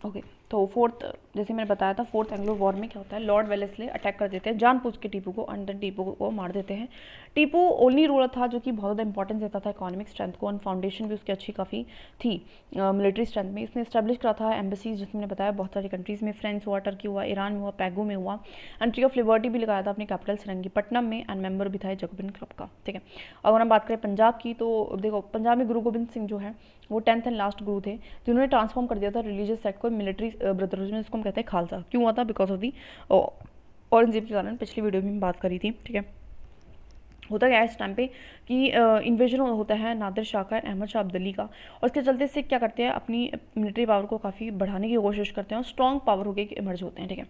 ओके। तो फोर्थ, जैसे मैंने बताया था, फोर्थ एंग्लो वॉर में क्या होता है, लॉर्ड वेलेस्ले अटैक कर देते हैं जानबूझ के टीपू को, एंड देन टीपू को मार देते हैं। टीपू ओनली रूलर था जो कि बहुत ज़्यादा इंपॉर्टेंस देता था इकोनॉमिक स्ट्रेंथ को, एंड फाउंडेशन भी उसकी अच्छी काफ़ी थी मिलिट्री स्ट्रेंथ में। इसने इस्टेब्लिश करा था एम्बेसीज, जिसमें मैंने बताया बहुत सारी कंट्रीज़ में, फ्रांस हुआ, टर्की हुआ, ईरान में हुआ, पैगो में हुआ, एंड ट्री ऑफ लिबर्टी भी लगाया था अपनी कैपिटल सेरंगीपट्टनम में, एंड मेंबर भी था जैकोबिन क्लब का, ठीक है। अगर हम बात करें पंजाब की, तो देखो पंजाब में गुरु गोबिंद सिंह जो है वो 10th एंड लास्ट गुरु थे, जिन्होंने ट्रांसफॉर्म कर दिया था रिलीजियस सेक्ट को मिलिट्री ब्रदरहुड में, जिसको हम कहते हैं खालसा। क्यों हुआ था, बिकॉज ऑफ दी औरंगजेब के कारण, पिछली वीडियो में बात करी थी, ठीक है। होता क्या है इस टाइम पे कि इन्वेजन होता है नादिर शाह का, अहमद शाह अब्दाली का, और उसके चलते सिख क्या करते हैं, अपनी मिलिट्री पावर को काफ़ी बढ़ाने की कोशिश करते हैं, और स्ट्रॉन्ग पावर होकर इमर्ज होते हैं, ठीक है।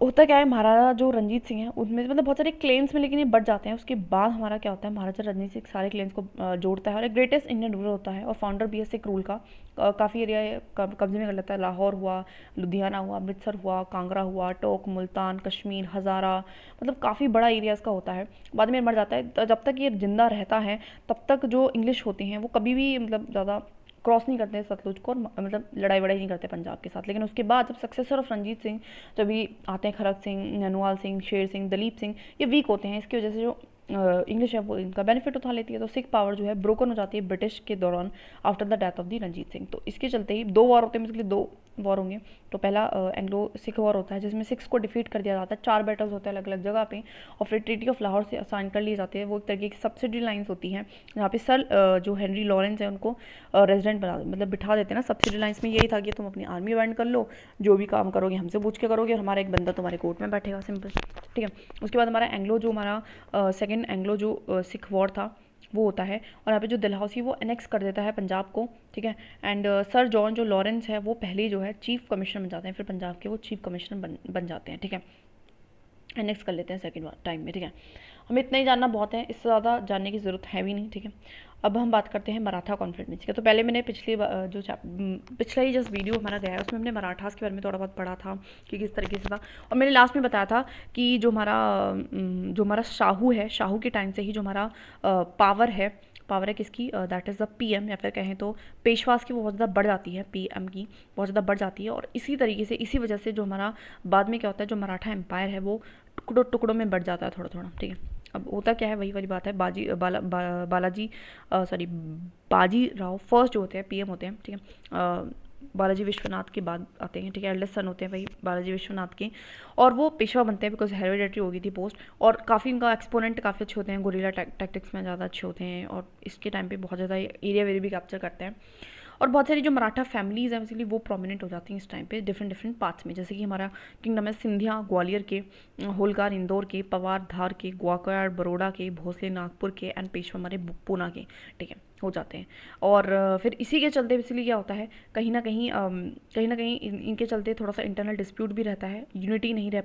होता क्या है, महाराजा जो रंजीत सिंह है उनमें मतलब बहुत सारे क्लेम्स में, लेकिन ये बढ़ जाते हैं। उसके बाद हमारा क्या होता है, महाराजा रंजीत सिंह सारे क्लेम्स को जोड़ता है, और एक ग्रेटेस्ट इंडियन रूलर होता है, और फाउंडर भी है सिख रूल का। काफ़ी एरिया कब्जे में कर लेता है, लाहौर हुआ, लुधियाना हुआ, अमृतसर हुआ, कांगड़ा हुआ, टोक, मुल्तान, कश्मीर, हज़ारा, मतलब काफ़ी बड़ा एरिया इसका होता है। बाद में मर जाता है। जब तक ये जिंदा रहता है तब तक जो इंग्लिश होते हैं वो कभी भी मतलब ज़्यादा क्रॉस नहीं करते सतलुज को, और मतलब लड़ाई वड़ाई नहीं करते पंजाब के साथ। लेकिन उसके बाद जब सक्सेसर ऑफ रंजीत सिंह जब भी आते हैं, खरक सिंह, ननवाल सिंह, शेर सिंह, दलीप सिंह, ये वीक होते हैं। इसकी वजह से जो इंग्लिश है वो इनका बेनिफिट उठा लेती है, तो सिख पावर जो है ब्रोकन हो जाती है ब्रिटिश के दौरान after the death of the Ranjit Singh. तो इसके चलते ही दो वॉर होते हैं, बेसिकली दो वॉर होंगे। तो पहला एंग्लो सिख वॉर होता है, जिसमें सिक्स को डिफीट कर दिया जाता है, 4 बैटल्स होते हैं अलग अलग जगह पे, और फिर ट्रीटी ऑफ लाहौर से असाइन कर लिए जाते हैं। वो एक तरीके की सब्सिडी लाइन्स होती हैं, जहाँ पे सर जो हेनरी लॉरेंस है उनको रेजिडेंट बना, मतलब बिठा देते हैं ना सब्सिडी लाइन्स में। यही था कि तुम अपनी आर्मी बैंड कर लो, जो भी काम करोगे हमसे पूछ के करोगे, और हमारा एक बंदा तुम्हारे कोर्ट में बैठेगा, सिंपल, ठीक है। उसके बाद हमारा एंग्लो जो हमारा सेकेंड एंग्लो जो सिख वॉर था वो होता है, और यहाँ पे जो डलहौसी वो एनेक्स कर देता है पंजाब को, ठीक है। एंड सर जॉन जो लॉरेंस है वो पहले जो है चीफ कमिश्नर बन जाते हैं, फिर पंजाब के वो चीफ कमिश्नर बन जाते हैं, ठीक है। एनेक्स कर लेते हैं सेकेंड टाइम में, ठीक है। हमें इतना ही जानना बहुत है, इससे ज़्यादा जानने की ज़रूरत है भी नहीं, ठीक है। अब हम बात करते हैं मराठा कॉन्फ्लिक्ट की। तो पहले मैंने पिछला ही जस्ट वीडियो हमारा गया है उसमें हमने मराठास के बारे में थोड़ा बहुत पढ़ा था कि किस तरीके से था, और मैंने लास्ट में बताया था कि जो हमारा शाहू है, शाहू के टाइम से ही जो हमारा पावर है किसकी, दैट इज़ द पीएम, या फिर कहें तो पेशवास की, वो बहुत ज़्यादा बढ़ जाती है, पीएम की बहुत ज़्यादा बढ़ जाती है। और इसी तरीके से इसी वजह से जो हमारा बाद में क्या होता है, जो मराठा एम्पायर है वो टुकड़ों में बढ़ जाता है थोड़ा थोड़ा, ठीक है। अब होता क्या है, वही वाली बात है, बाजी राव फर्स्ट जो होते हैं पीएम होते हैं, ठीक है। बालाजी विश्वनाथ के बाद आते हैं, ठीक है, एल्डेस्ट सन होते हैं वही बालाजी विश्वनाथ के, और वो पेशवा बनते हैं बिकॉज हेरिडेटरी हो गई थी पोस्ट, और काफ़ी इनका एक्सपोनेंट काफ़ी अच्छे होते हैं, गुरिल्ला टैक्टिक्स में ज़्यादा अच्छे होते हैं, और इसके टाइम पे बहुत ज़्यादा एरिया वेरिया भी कैप्चर करते हैं। और बहुत सारी जो मराठा फैमिलीज़ हैं बेसिकली वो प्रोमिनेंट हो जाती हैं इस टाइम पे डिफरेंट पार्ट्स में, जैसे कि हमारा किंगडम है सिंधिया ग्वालियर के, होलकार इंदौर के, पवार धार के, ग्वालियर बड़ौदा के, भोसले नागपुर के, एंड पेशवा हमारे पूना के, ठीक है, हो जाते हैं। और फिर इसी के चलते बेसिकली क्या होता है, कहीं ना कहीं इनके चलते थोड़ा सा इंटरनल डिस्प्यूट भी रहता है, यूनिटी नहीं रह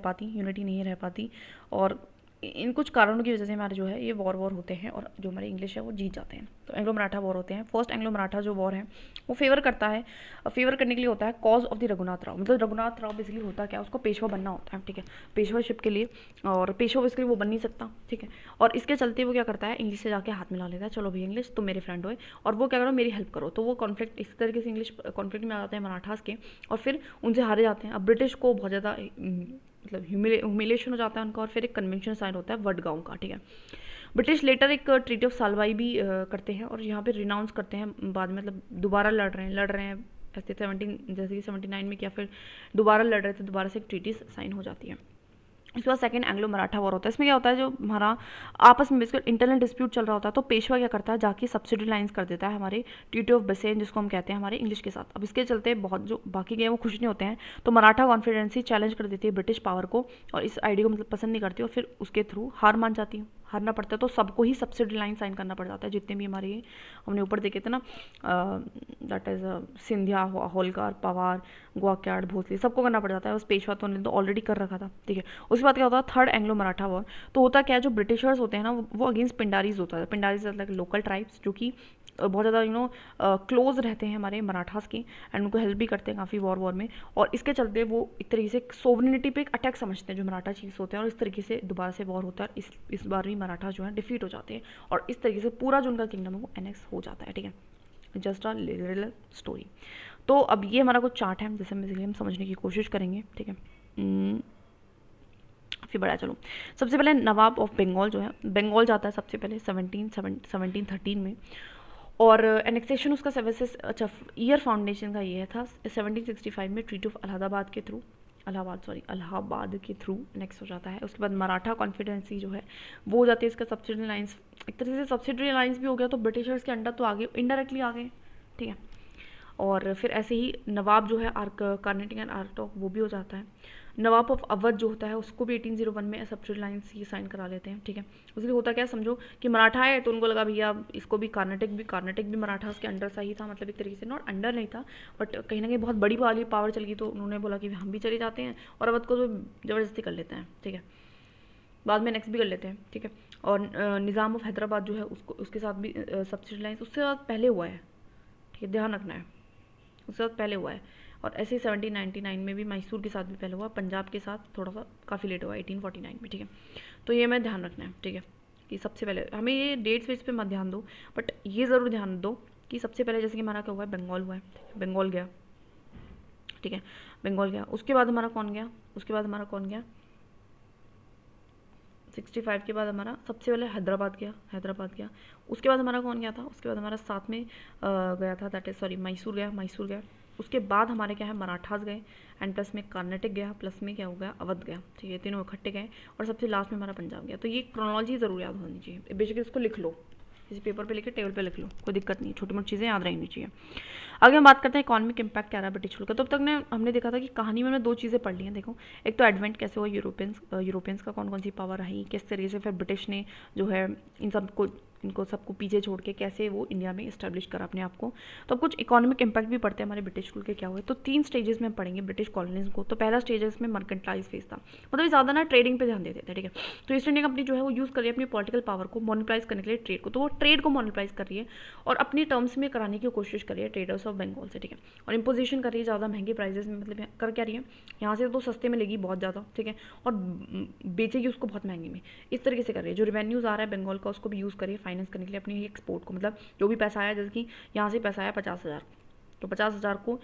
पाती, और इन कुछ कारणों की वजह से हमारे जो है ये वॉर होते हैं और जो हमारे इंग्लिश है वो जीत जाते हैं। तो एंग्लो मराठा वॉर होते हैं। फर्स्ट एंग्लो मराठा जो वॉर है वो फेवर करता है, फेवर करने के लिए होता है cause of the Raghunath Rao. मतलब रघुनाथ राव बेसिकली होता क्या, उसको पेशवा बनना होता है, ठीक है, पेशवाशिप के लिए। और पेशवा बेसिकली वो बन नहीं सकता, ठीक है। और इसके चलते वो क्या करता है, इंग्लिश से जाके हाथ मिला लेता है, चलो भाई इंग्लिश तुम मेरे फ्रेंड हो और वो क्या करो, मेरी हेल्प करो। तो वो कॉन्फ्लिक्ट इस तरीके से इंग्लिश कॉन्फ्लिक्ट में आ जाते हैं मराठास के, और फिर उनसे हारे जाते हैं। अब ब्रिटिश को बहुत ज़्यादा मतलब ह्यूमिलेशन हो जाता है उनका, और फिर एक कन्वेंशन साइन होता है वडगांव का, ठीक है। ब्रिटिश लेटर एक ट्रीटी ऑफ सालवाई भी करते हैं और यहाँ पे रिनाउंस करते हैं बाद में, मतलब दोबारा लड़ रहे हैं ऐसे 17 जैसे कि 79 में, क्या फिर दोबारा लड़ रहे थे, दोबारा से एक ट्रीटी साइन हो जाती है। इसके बाद सेकंड एंग्लो मराठा वॉर होता है। इसमें क्या होता है, जो हमारा आपस में बेसिकली इंटरनल डिस्प्यूट चल रहा होता है, तो पेशवा क्या करता है, जाके सब्सिडी लाइंस कर देता है हमारे ट्रीटी ऑफ बसेन, जिसको हम कहते हैं हमारे इंग्लिश के साथ। अब इसके चलते बहुत जो बाकी गए वो खुश नहीं होते हैं, तो मराठा कॉन्फिडेंसी चैलेंज कर देती है ब्रिटिश पावर को, और इस आइडिया को मतलब पसंद नहीं करती, और फिर उसके थ्रू हार मान जाती है, हारना पड़ता है। तो सबको ही सब्सिडी लाइन साइन करना पड़ जाता है, जितने भी हमारे हमने ऊपर देखे थे ना, दैट इज़ सिंधिया, होलकर, पवार, ग्वाक्याड़, भोसले, सबको करना पड़ जाता है। बस पेशवा तो उन्होंने तो ऑलरेडी कर रखा था, ठीक है। उसके बाद क्या होता है, थर्ड एंग्लो मराठा वॉर। तो होता क्या है, जो ब्रिटिशर्स होते हैं ना वो अगेंस्ट पिंडारीज होता है। पिंडारीज लाइक लोकल ट्राइब्स जो कि बहुत ज़्यादा क्लोज रहते हैं हमारे मराठास के, एंड उनको हेल्प भी करते हैं काफ़ी वॉर में। और इसके चलते वो एक तरीके से सोवरेनिटी पे एक अटैक समझते हैं जो मराठा चीज़ होते हैं, और इस तरीके से दोबारा से वॉर होता है। इस बार भी मराठा जो है डिफीट हो जाते हैं, और इस तरीके से पूरा जो उनका किंगडम है वो एनेक्स हो जाता है, ठीक है। Just a little story. तो अब ये हमारा कुछ चार्ट है जिसे बेसिकली हम समझने की कोशिश करेंगे, ठीक है। फिर बड़ा चलो, सबसे पहले नवाब ऑफ बंगाल जो है, बंगाल जाता है सबसे पहले 1713 में, और एनेक्सेशन उसका सर्विसेज, अच्छा ईयर फाउंडेशन का ये था 1765 में ट्रीटी ऑफ इलाहाबाद के थ्रू, इलाहाबाद के थ्रू नेक्स्ट हो जाता है। उसके बाद मराठा कॉन्फिडेंसी जो है वो हो जाती है, इसका सब्सिडी लाइन्स, एक तरह से सब्सिडी लाइन्स भी हो गया, तो ब्रिटिशर्स के अंडर तो आगे इनडायरेक्टली आ गए, ठीक है। और फिर ऐसे ही नवाब जो है कार्नेटिक एंड आर्टॉक वो भी हो जाता है। नवाब ऑफ अवध जो होता है उसको भी 1801 में सब्सिडी लाइन्स ये साइन करा लेते हैं, ठीक है। उसके लिए होता क्या, समझो कि मराठा है तो उनको लगा भैया इसको भी कार्नेटिक भी मराठास के अंडर सा ही था, मतलब एक तरीके से नॉट अंडर नहीं था, बट कहीं ना कहीं बहुत बड़ी वाली पावर चल गई, तो उन्होंने बोला कि हम भी चले जाते हैं और अवध को तो ज़बरदस्ती कर लेते हैं, ठीक है, बाद में नेक्स्ट भी कर लेते हैं, ठीक है। और निज़ाम ऑफ हैदराबाद जो है उसके साथ भी सब्सिडी लाइन्स उससे पहले हुआ है, ठीक है, ध्यान रखना है, उसके साथ पहले हुआ है। और ऐसे ही 1799 में भी मैसूर के साथ भी पहले हुआ, पंजाब के साथ थोड़ा सा काफ़ी लेट हुआ 1849 में, ठीक है। तो ये मैं ध्यान रखना है, ठीक है, कि सबसे पहले हमें ये डेट्स वेट्स पे मत ध्यान दो, बट ये ज़रूर ध्यान दो कि सबसे पहले जैसे कि हमारा क्या हुआ है, बंगाल हुआ है, बंगाल गया, ठीक है, बंगाल गया। उसके बाद हमारा कौन गया, 65 के बाद हमारा सबसे पहले हैदराबाद गया। उसके बाद हमारा कौन गया था, उसके बाद हमारा साथ में गया था, दैट इज सॉरी मैसूर गया। उसके बाद हमारे क्या है, मराठास गए, एंड प्लस में कर्नाटक गया, प्लस में क्या हो गया, अवध गया, ठीक है, तीनों इकट्ठे गए, और सबसे लास्ट में हमारा पंजाब गया। तो ये क्रोनोलॉजी ज़रूर याद होनी चाहिए, बेसिकली इसको लिख लो, किसी पेपर पे लिखे, टेबल पे लिख लो, कोई दिक्कत नहीं, छोटी मोटी चीज़ें याद रहनी चाहिए। आगे हम बात करते हैं इकोनॉमिक इम्पैक्ट क्या रहा ब्रिटिश रूल का। तो अब तक हमने देखा था कि कहानी में 2 चीज़ें पढ़ ली हैं, देखो, एक तो एडवेंट कैसे हुआ, यूरोपियंस का कौन कौन सी पावर रही, किस तरीके से फिर ब्रिटिश ने जो है इनको सबको पीछे छोड़ के कैसे वो इंडिया में इस्टेब्लिश करा अपने आप को। तो अब कुछ इकोनॉमिक इम्पैक्ट भी पड़ते हैं हमारे ब्रिटिश रूल के क्या हुए। तो 3 स्टेजेस में पढ़ेंगे ब्रिटिश कॉलोनीज को। तो पहला स्टेज इसमें मर्केंटाइज फेज था, मतलब ज़्यादा ना ट्रेडिंग पे ध्यान देते थे, ठीक है। तो ईस्ट इंडिया कंपनी जो है वो यूज़ कर रही है अपनी पॉलिटिकल पावर को मोनोपलाइज करने के लिए ट्रेड को, तो वो ट्रेड को मोनोपलाइज कर रही है और अपनी टर्म्स में कराने की कोशिश कर रही है ट्रेडर्स ऑफ बंगाल से, ठीक है। और इम्पोजिशन कर रही है ज़्यादा महंगे प्राइजेस में, मतलब कर क्या रही है, यहाँ से तो सस्ते में लेगी बहुत ज़्यादा, ठीक है, और बेचेगी उसको बहुत महंगे में, इस तरीके से कर रही है। जो रेवेन्यूज़ आ रहा है बंगाल का उसको भी यूज़ करिए फाइनेंस करने के लिए अपनी एक्सपोर्ट को, मतलब जो भी पैसा आया, जैसे कि यहाँ से पैसा आया 50,000, तो 50,000 को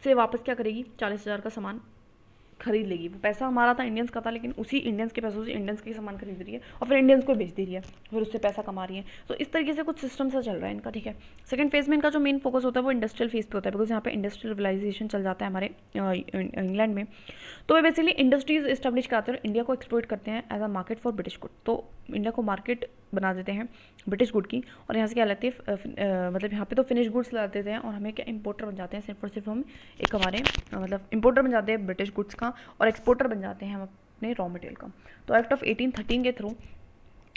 से वापस क्या करेगी, 40,000 का सामान खरीद लेगी। वो पैसा हमारा था, इंडियंस का था, लेकिन उसी इंडियंस के पैसों से इंडियंस के सामान खरीद रही है और फिर इंडियंस को बेच दे रही है, फिर उससे पैसा कमा रही है। तो इस तरीके से कुछ सिस्टम सा चल रहा है इनका, ठीक है। सेकंड फेज में इनका जो मेन फोकस होता है वो इंडस्ट्रियल फेज पे होता है, बिकॉज यहाँ पे इंडस्ट्रियल रिवलाइजेशन चल जाता है हमारे इंग्लैंड में। तो वे बेसिकली इंडस्ट्रीज इस्टेब्लिश कराते हैं और इंडिया को एक्सप्लोइट करते हैं as a market for British good. तो इंडिया को मार्केट बना देते हैं ब्रिटिश गुड की, और यहाँ से क्या लाते हैं, मतलब यहाँ पे तो फिनिश गुड्स ला देते हैं और हमें क्या इंपोर्टर बन जाते हैं, सिर्फ और सिर्फ हम एक हमारे मतलब इंपोर्टर बन जाते हैं ब्रिटिश गुड्स का, और एक्सपोर्टर बन जाते हैं हम अपने रॉ मटेरियल का। तो एक्ट ऑफ 1813 के थ्रू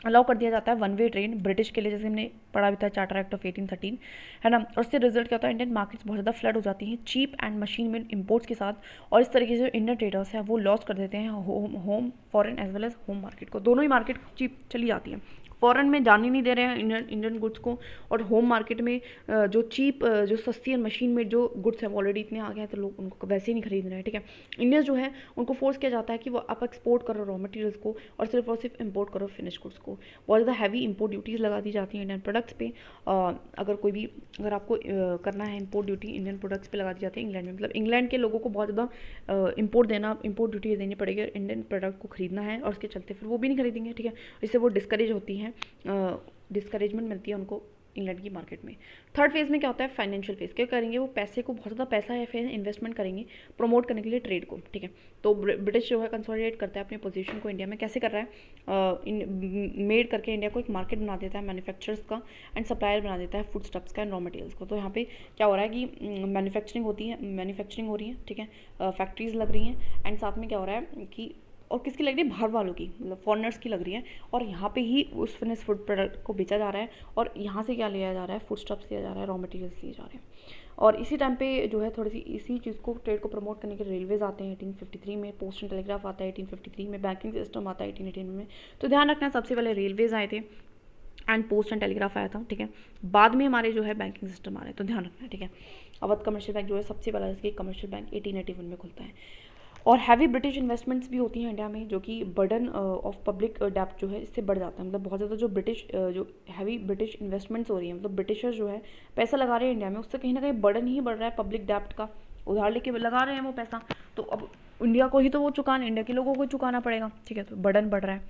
अलाउ कर दिया जाता है वन वे ट्रेड ब्रिटिश के लिए, जैसे हमने पढ़ा भी था चार्टर एक्ट ऑफ 1813, है ना। और इससे रिजल्ट क्या होता है, इंडियन मार्केट्स बहुत ज़्यादा फ्लड हो जाती हैं cheap and machine made imports के साथ, और इस तरीके से जो इंडियन ट्रेडर्स हैं वो लॉस कर देते हैं home foreign as well as home market को, दोनों ही मार्केट चीप चली जाती है। फॉरेन में जाने नहीं दे रहे हैं इंडियन गुड्स को, और होम मार्केट में जो चीप जो सस्ती एंड मशीन में जो गुड्स हैं वो ऑलरेडी इतने आ गए हैं तो लोग उनको वैसे ही नहीं खरीद रहे हैं, ठीक है। इंडियंस जो है उनको फोर्स किया जाता है कि वो आप एक्सपोर्ट करो रॉ मटेरियल्स को और सिर्फ इंपोर्ट करो फिनिश गुड्स को। बहुत ज़्यादा हैवी इंपोर्ट ड्यूटीज़ लगा दी जाती हैं इंडियन प्रोडक्ट्स पे। अगर आपको करना है इंपोर्ट ड्यूटी इंडियन प्रोडक्ट्स पे लगा दी जाती है इंग्लैंड में, मतलब इंग्लैंड के लोगों को बहुत ज़्यादा इंपोर्ट ड्यूटी देनी पड़ेगी इंडियन प्रोडक्ट को खरीदना है, और उसके चलते फिर वो भी नहीं खरीदेंगे, ठीक है। इससे वो डिस्करेज होती हैं, डिस्करेजमेंट मिलती है उनको इंग्लैंड की मार्केट में। थर्ड फेज़ में क्या होता है, फाइनेंशियल फेज़। क्या करेंगे वो पैसे को, बहुत ज़्यादा पैसा है फिर इन्वेस्टमेंट करेंगे प्रमोट करने के लिए ट्रेड को, ठीक है। तो ब्रिटिश जो है कंसोलिडेट करता है अपनी पोजीशन को इंडिया में, कैसे कर रहा है, मेड करके इंडिया को एक मार्केट बना देता है मैन्युफैक्चरर्स का एंड सप्लायर बना देता है फूड स्टफ्स का एंड रॉ मटेरियल्स को। तो यहाँ पे क्या हो रहा है कि मैन्युफैक्चरिंग हो रही है, ठीक है, फैक्ट्रीज लग रही हैं, एंड साथ में क्या हो रहा है कि और किसकी लग रही है, बाहर वालों की, मतलब फॉरनर्स की लग रही है, और यहाँ पे ही उस फिनिश फूड प्रोडक्ट को बेचा जा रहा है, और यहाँ से क्या लिया जा रहा है, फूड स्टफ्स लिया जा रहा है, रॉ मटेरियल्स लिए जा रहे हैं। और इसी टाइम पे जो है थोड़ी सी इसी चीज़ को, ट्रेड को प्रमोट करने के रेलवेज आते हैं 1853 में, पोस्ट एंड टेलीग्राफ आता है 1853 में, बैंकिंग सिस्टम आता है 1818 में। तो ध्यान रखना सबसे पहले रेलवेज आए थे एंड पोस्ट एंड टेलीग्राफ आया था, ठीक है। बाद में हमारे जो है बैंकिंग सिस्टम आ रहे हैं, तो ध्यान रखना है, ठीक है। अवध कमर्शियल बैंक जो है सबसे पहला इसकी कमर्शियल बैंक 1881 में खुलता है। और हैवी ब्रिटिश इन्वेस्टमेंट्स भी होती हैं इंडिया में, जो कि बर्डन ऑफ पब्लिक डेप्ट जो है इससे बढ़ जाता है, मतलब बहुत ज़्यादा जो हैवी ब्रिटिश इन्वेस्टमेंट्स हो रही हैं, मतलब ब्रिटिशर्स जो है पैसा लगा रहे हैं इंडिया में, उससे कहीं ना कहीं बर्डन ही बढ़ रहा है पब्लिक डेप्ट का, उधार लेके लगा रहे हैं वो पैसा, तो अब इंडिया को ही तो वो चुकाना, इंडिया के लोगों को चुकाना पड़ेगा, ठीक है, तो बर्डन बढ़ रहा है।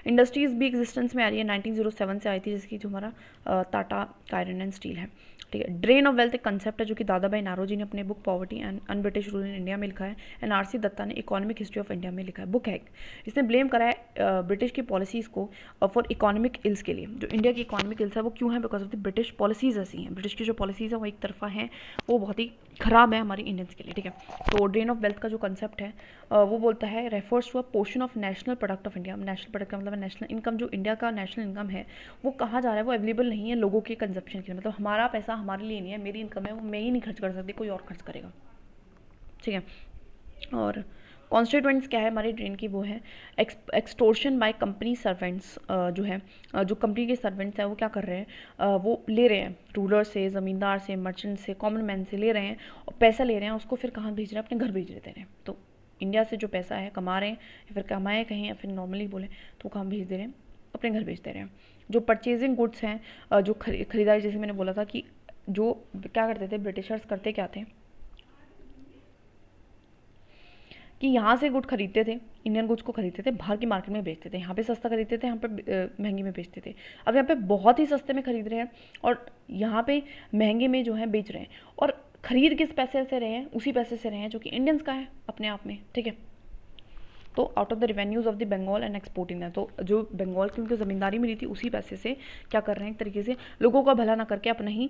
इंडस्ट्रीज़ भी एग्जिस्टेंस में आ रही है, 1907 से आई थी, जिसकी जो हमारा टाटा आयरन एंड स्टील है, ठीक है। ड्रेन ऑफ वेल्थ एक कंसेप्ट है जो कि दादा भाई नारोजी ने अपने book poverty and un British rule in India में लिखा है, एंड आर सी दत्ता ने इकोनॉमिक हिस्ट्री ऑफ इंडिया में लिखा है, बुक है। इसने ब्लेम करा है ब्रिटिश की पॉलिसीज़ को फॉर इकोनॉमिक इल्स के लिए, जो इंडिया की इकोनॉमिक इल्स है वो क्यों है, because of the British policies ऐसी हैं, ब्रिटिश की जो पॉलिसीज़ है वो एक तरफा हैं, वो बहुत ही ख़राब है हमारी इंडियंस के लिए, ठीक है। तो ड्रेन ऑफ वेल्थ का जो कंसेप्ट है वो बोलता है refers to a portion of national product of India. National product का मतलब है नेशनल इनकम, जो इंडिया का नेशनल इनकम है वो कहाँ जा रहा है, वो अवेलेबल नहीं है लोगों के कंजप्शन के लिए, मतलब हमारा पैसा हमारे लिए नहीं है, मेरी इनकम है वो मैं ही नहीं खर्च कर सकती, कोई और खर्च करेगा, ठीक है। और कॉन्स्टिट्यूएंट्स क्या है हमारी ट्रेन की, वो है एक्सटोर्शन बाय कंपनी सर्वेंट्स, जो है जो कंपनी के सर्वेंट्स हैं वो क्या कर रहे हैं, वो ले रहे हैं रूलर से, ज़मींदार से, मर्चेंट से, कॉमन मैन से ले रहे हैं, और पैसा ले रहे हैं, उसको फिर कहाँ भेज रहे हैं, अपने घर भेज देते हैं। तो इंडिया से जो पैसा है कमा रहे हैं, या फिर कमाए कहीं, या फिर नॉर्मली बोले तो कहाँ भेज दे रहे हैं, अपने घर भेज दे रहे हैं। जो परचेजिंग गुड्स हैं, जो खरीदारी, जैसे मैंने बोला था कि जो क्या करते थे ब्रिटिशर्स, करते क्या थे कि यहाँ से गुड खरीदते थे, इंडियन गुड्स को खरीदते थे, बाहर की मार्केट में बेचते थे, यहाँ पे सस्ता खरीदते थे, यहाँ पे महंगी में बेचते थे। अब यहाँ पे बहुत ही सस्ते में खरीद रहे हैं और यहाँ पे महंगे में जो है बेच रहे हैं, और खरीद किस पैसे से रहे हैं, उसी पैसे से रहे हैं जो कि इंडियंस का है अपने आप में, ठीक है। तो out of the revenues of the Bengal and exporting है, तो जो बंगाल की उनको ज़मींदारी मिली थी उसी पैसे से क्या कर रहे हैं, एक तरीके से लोगों का भला ना करके अपना ही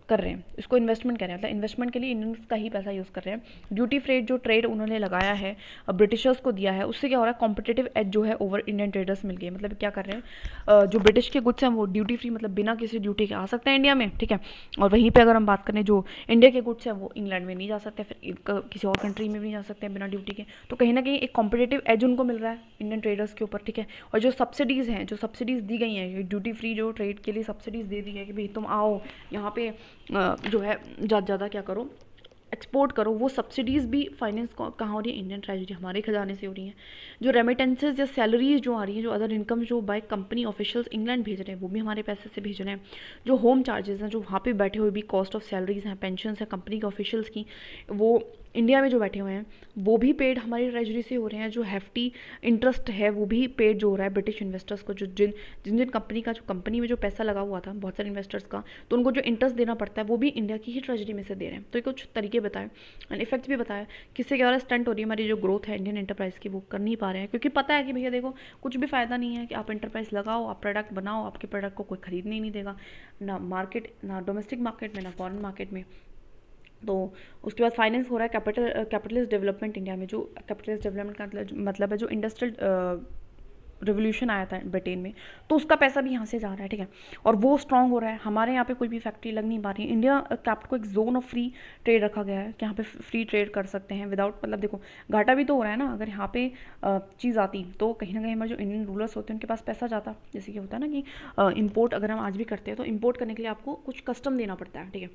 कर रहे हैं, इसको इन्वेस्टमेंट कर रहे हैं, मतलब इन्वेस्टमेंट के लिए इंडियंस का ही पैसा यूज़ कर रहे हैं। ड्यूटी फ्री जो ट्रेड उन्होंने लगाया है, ब्रिटिशर्स को दिया है, उससे क्या हो रहा है, कॉम्पिटेटिव एज जो है ओवर इंडियन ट्रेडर्स मिल गए, मतलब क्या कर रहे हैं, जो ब्रिटिश के गुड्स हैं वो ड्यूटी फ्री, मतलब बिना किसी ड्यूटी के आ सकते हैं इंडिया में, ठीक है। और वहीं पर अगर हम बात करें जो इंडिया के गुड्स हैं वो इंग्लैंड में नहीं जा सकते, फिर किसी और कंट्री में भी नहीं जा सकते बिना ड्यूटी के, तो कहीं ना कहीं एक कॉम्पिटेटिव एज उनको मिल रहा है इंडियन ट्रेडर्स के ऊपर, ठीक है। और जो सब्सिडीज़ हैं, जो सब्सिडीज़ दी गई हैं ड्यूटी फ्री जो ट्रेड के लिए सब्सिडीज़ दे दी है कि भाई तुम आओ यहाँ पे जो है ज़्यादा क्या करो, एक्सपोर्ट करो, वो सब्सिडीज़ भी फाइनेंस कहाँ हो रही है, इंडियन ट्रेजरी हमारे खजाने से हो रही हैं। जो रेमिटेंसेज या सैलरीज जो आ रही हैं, जो अदर इनकम जो बाय कंपनी ऑफिशियल्स इंग्लैंड भेज रहे हैं वो भी हमारे पैसे से भेज रहे हैं। जो होम चार्जेस हैं, जो वहाँ पे बैठे हुए भी कॉस्ट ऑफ सैलरीज हैं, पेंशन है कंपनी के ऑफिशियल्स की, वो इंडिया में जो बैठे हुए हैं वो भी पेड हमारी ट्रेजरी से हो रहे हैं। जो हेफ्टी इंटरेस्ट है वो भी पेड जो हो रहा है ब्रिटिश इन्वेस्टर्स को, जो जिन जिन जिन कंपनी का जो कंपनी में जो पैसा लगा हुआ था बहुत सारे इन्वेस्टर्स का, तो उनको जो इंटरेस्ट देना पड़ता है वो भी इंडिया की ही ट्रेजरी में से दे रहे हैं। तो ये कुछ तरीके बताए एंड इफेक्ट्स भी बताया किससे क्या हो रहा है, स्टंट हो रही है हमारी जो ग्रोथ है इंडियन एंटरप्राइज की, वो कर नहीं पा रहे हैं, क्योंकि पता है कि भैया देखो कुछ भी फ़ायदा नहीं है कि आप एंटरप्राइज लगाओ, आप प्रोडक्ट बनाओ, आपके प्रोडक्ट को कोई खरीदने ही नहीं देगा, ना मार्केट, ना डोमेस्टिक मार्केट में, ना फॉरेन मार्केट में। तो उसके बाद फाइनेंस हो रहा है कैपिटलिस्ट डेवलपमेंट इंडिया में। जो कैपिटलिस्ट डेवलपमेंट का मतलब है जो इंडस्ट्रियल रिवोल्यूशन आया था ब्रिटेन में, तो उसका पैसा भी यहाँ से जा रहा है, ठीक है, और वो स्ट्रांग हो रहा है। हमारे यहाँ पे कोई भी फैक्ट्री लग नहीं पा रही है। इंडिया कैप्ट को एक जोन ऑफ फ्री ट्रेड रखा गया है कि यहाँ पे फ्री ट्रेड कर सकते हैं विदाउट, मतलब देखो घाटा भी तो हो रहा है ना, अगर यहाँ पे चीज़ आती तो कहीं ना कहीं हमारे जो इंडियन रूलर्स होते हैं उनके पास पैसा जाता। जैसे कि होता है ना कि इम्पोर्ट अगर हम आज भी करते हैं तो इम्पोर्ट करने के लिए आपको कुछ कस्टम देना पड़ता है, ठीक है,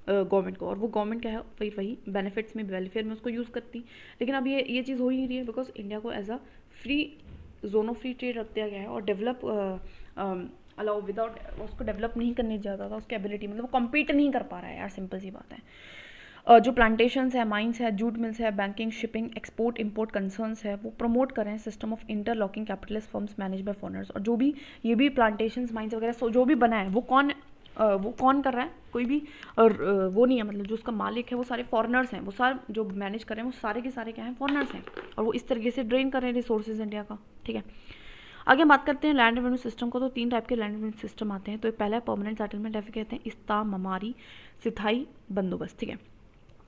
गवर्नमेंट को, और वो गवर्नमेंट क्या है वही बेनिफिट्स में, वेलफेयर में उसको यूज़ करती। लेकिन अब ये चीज़ हो ही नहीं रही है, बिकॉज इंडिया को as a free zone of free trade रख दिया गया है, और डेवलप अलाउ विदाउट, उसको डेवलप नहीं करने ज़्यादा था उसकी एबिलिटी, मतलब वो कम्पीट नहीं कर पा रहा है यार, सिंपल सी बात है। जो प्लांटेशंस है, माइंस है, जूट मिल्स है, banking, shipping, export import concerns है, वो प्रमोट कर रहे हैं system of interlocking capitalist firms manage by foreigners. और जो भी ये भी प्लांटेशंस, माइंस वगैरह जो भी बना है वो कौन कर रहा है, कोई भी वो नहीं है, मतलब जो उसका मालिक है वो सारे फॉरेनर्स हैं, वो सारे जो मैनेज कर रहे हैं वो सारे के सारे क्या हैं, फॉरेनर्स हैं, और वो इस तरीके से ड्रेन कर रहे हैं रिसोर्सेज इंडिया का, ठीक है। आगे हम बात करते हैं लैंड रेवेन्यू सिस्टम को। तो 3 टाइप के लैंड रेवेन्यू सिस्टम आते हैं। तो पहला है परमानेंट सेटलमेंट, ऐसे कहते हैं इस्ता, ममारी, सिथाई, बंदोबस्त, ठीक है।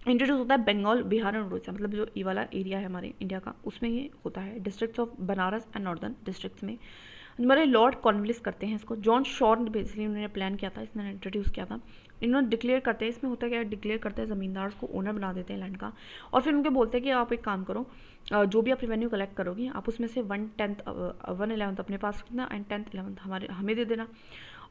इंट्रोड्यूस होता है बंगाल, बिहार एंड उड़ीसा, मतलब जो ये वाला एरिया है हमारे इंडिया का, उसमें ये होता है। Districts of Banaras and northern districts में हमारे लॉर्ड कॉर्नवालिस करते हैं इसको। जॉन शॉर्न बेसिकली उन्होंने प्लान किया था, इसने इंट्रोड्यूस किया था। इन्होंने डिक्लेयर करते हैं, इसमें होता है क्या, डिक्लेयर करते हैं ज़मींदार को ओनर बना देते हैं लैंड का, और फिर उनके बोलते हैं कि आप एक काम करो, जो भी आप रेवेन्यू कलेक्ट करोगी आप उसमें से 1/11 अपने पास रखना एंड 10/11 हमें दे देना।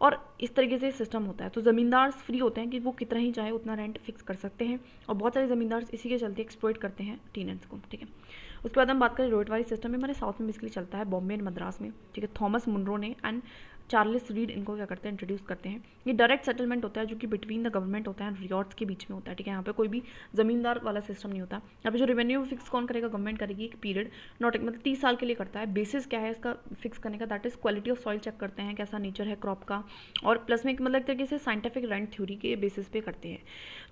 और इस तरीके से सिस्टम होता है। तो ज़मींदार फ्री होते हैं कि वो कितना ही चाहे उतना रेंट फिक्स कर सकते हैं, और बहुत सारे ज़मींदार इसी के चलते एक्सप्लॉइट करते हैं टीनेंट्स को, ठीक है। उसके बाद हम बात करें रोयटवारी सिस्टम में, हमारे साउथ में बेसिकली चलता है, बॉम्बे एंड मद्रास में, ठीक है। थॉमस मुनरो ने एंड चार्ल्स रीड इनको क्या करते हैं, इंट्रोड्यूस करते हैं। ये डायरेक्ट सेटलमेंट होता है जो कि बिटवीन द गवर्नमेंट होता है, रियॉर्ड्स के बीच में होता है, ठीक है। यहाँ पे कोई भी जमींदार वाला सिस्टम नहीं होता। यहाँ पे जो रेवेन्यू फिक्स कौन करेगा, गवर्नमेंट करेगी, एक पीरियड नॉट मतलब 30 साल के लिए करता है। बेसिस क्या है इसका फिक्स करने का, that is quality of soil check करते हैं, कैसा नेचर है क्रॉप का, और प्लस में मतलब एक तरीके से साइंटिफिक रेंट थ्योरी के बेसिस पे करते हैं।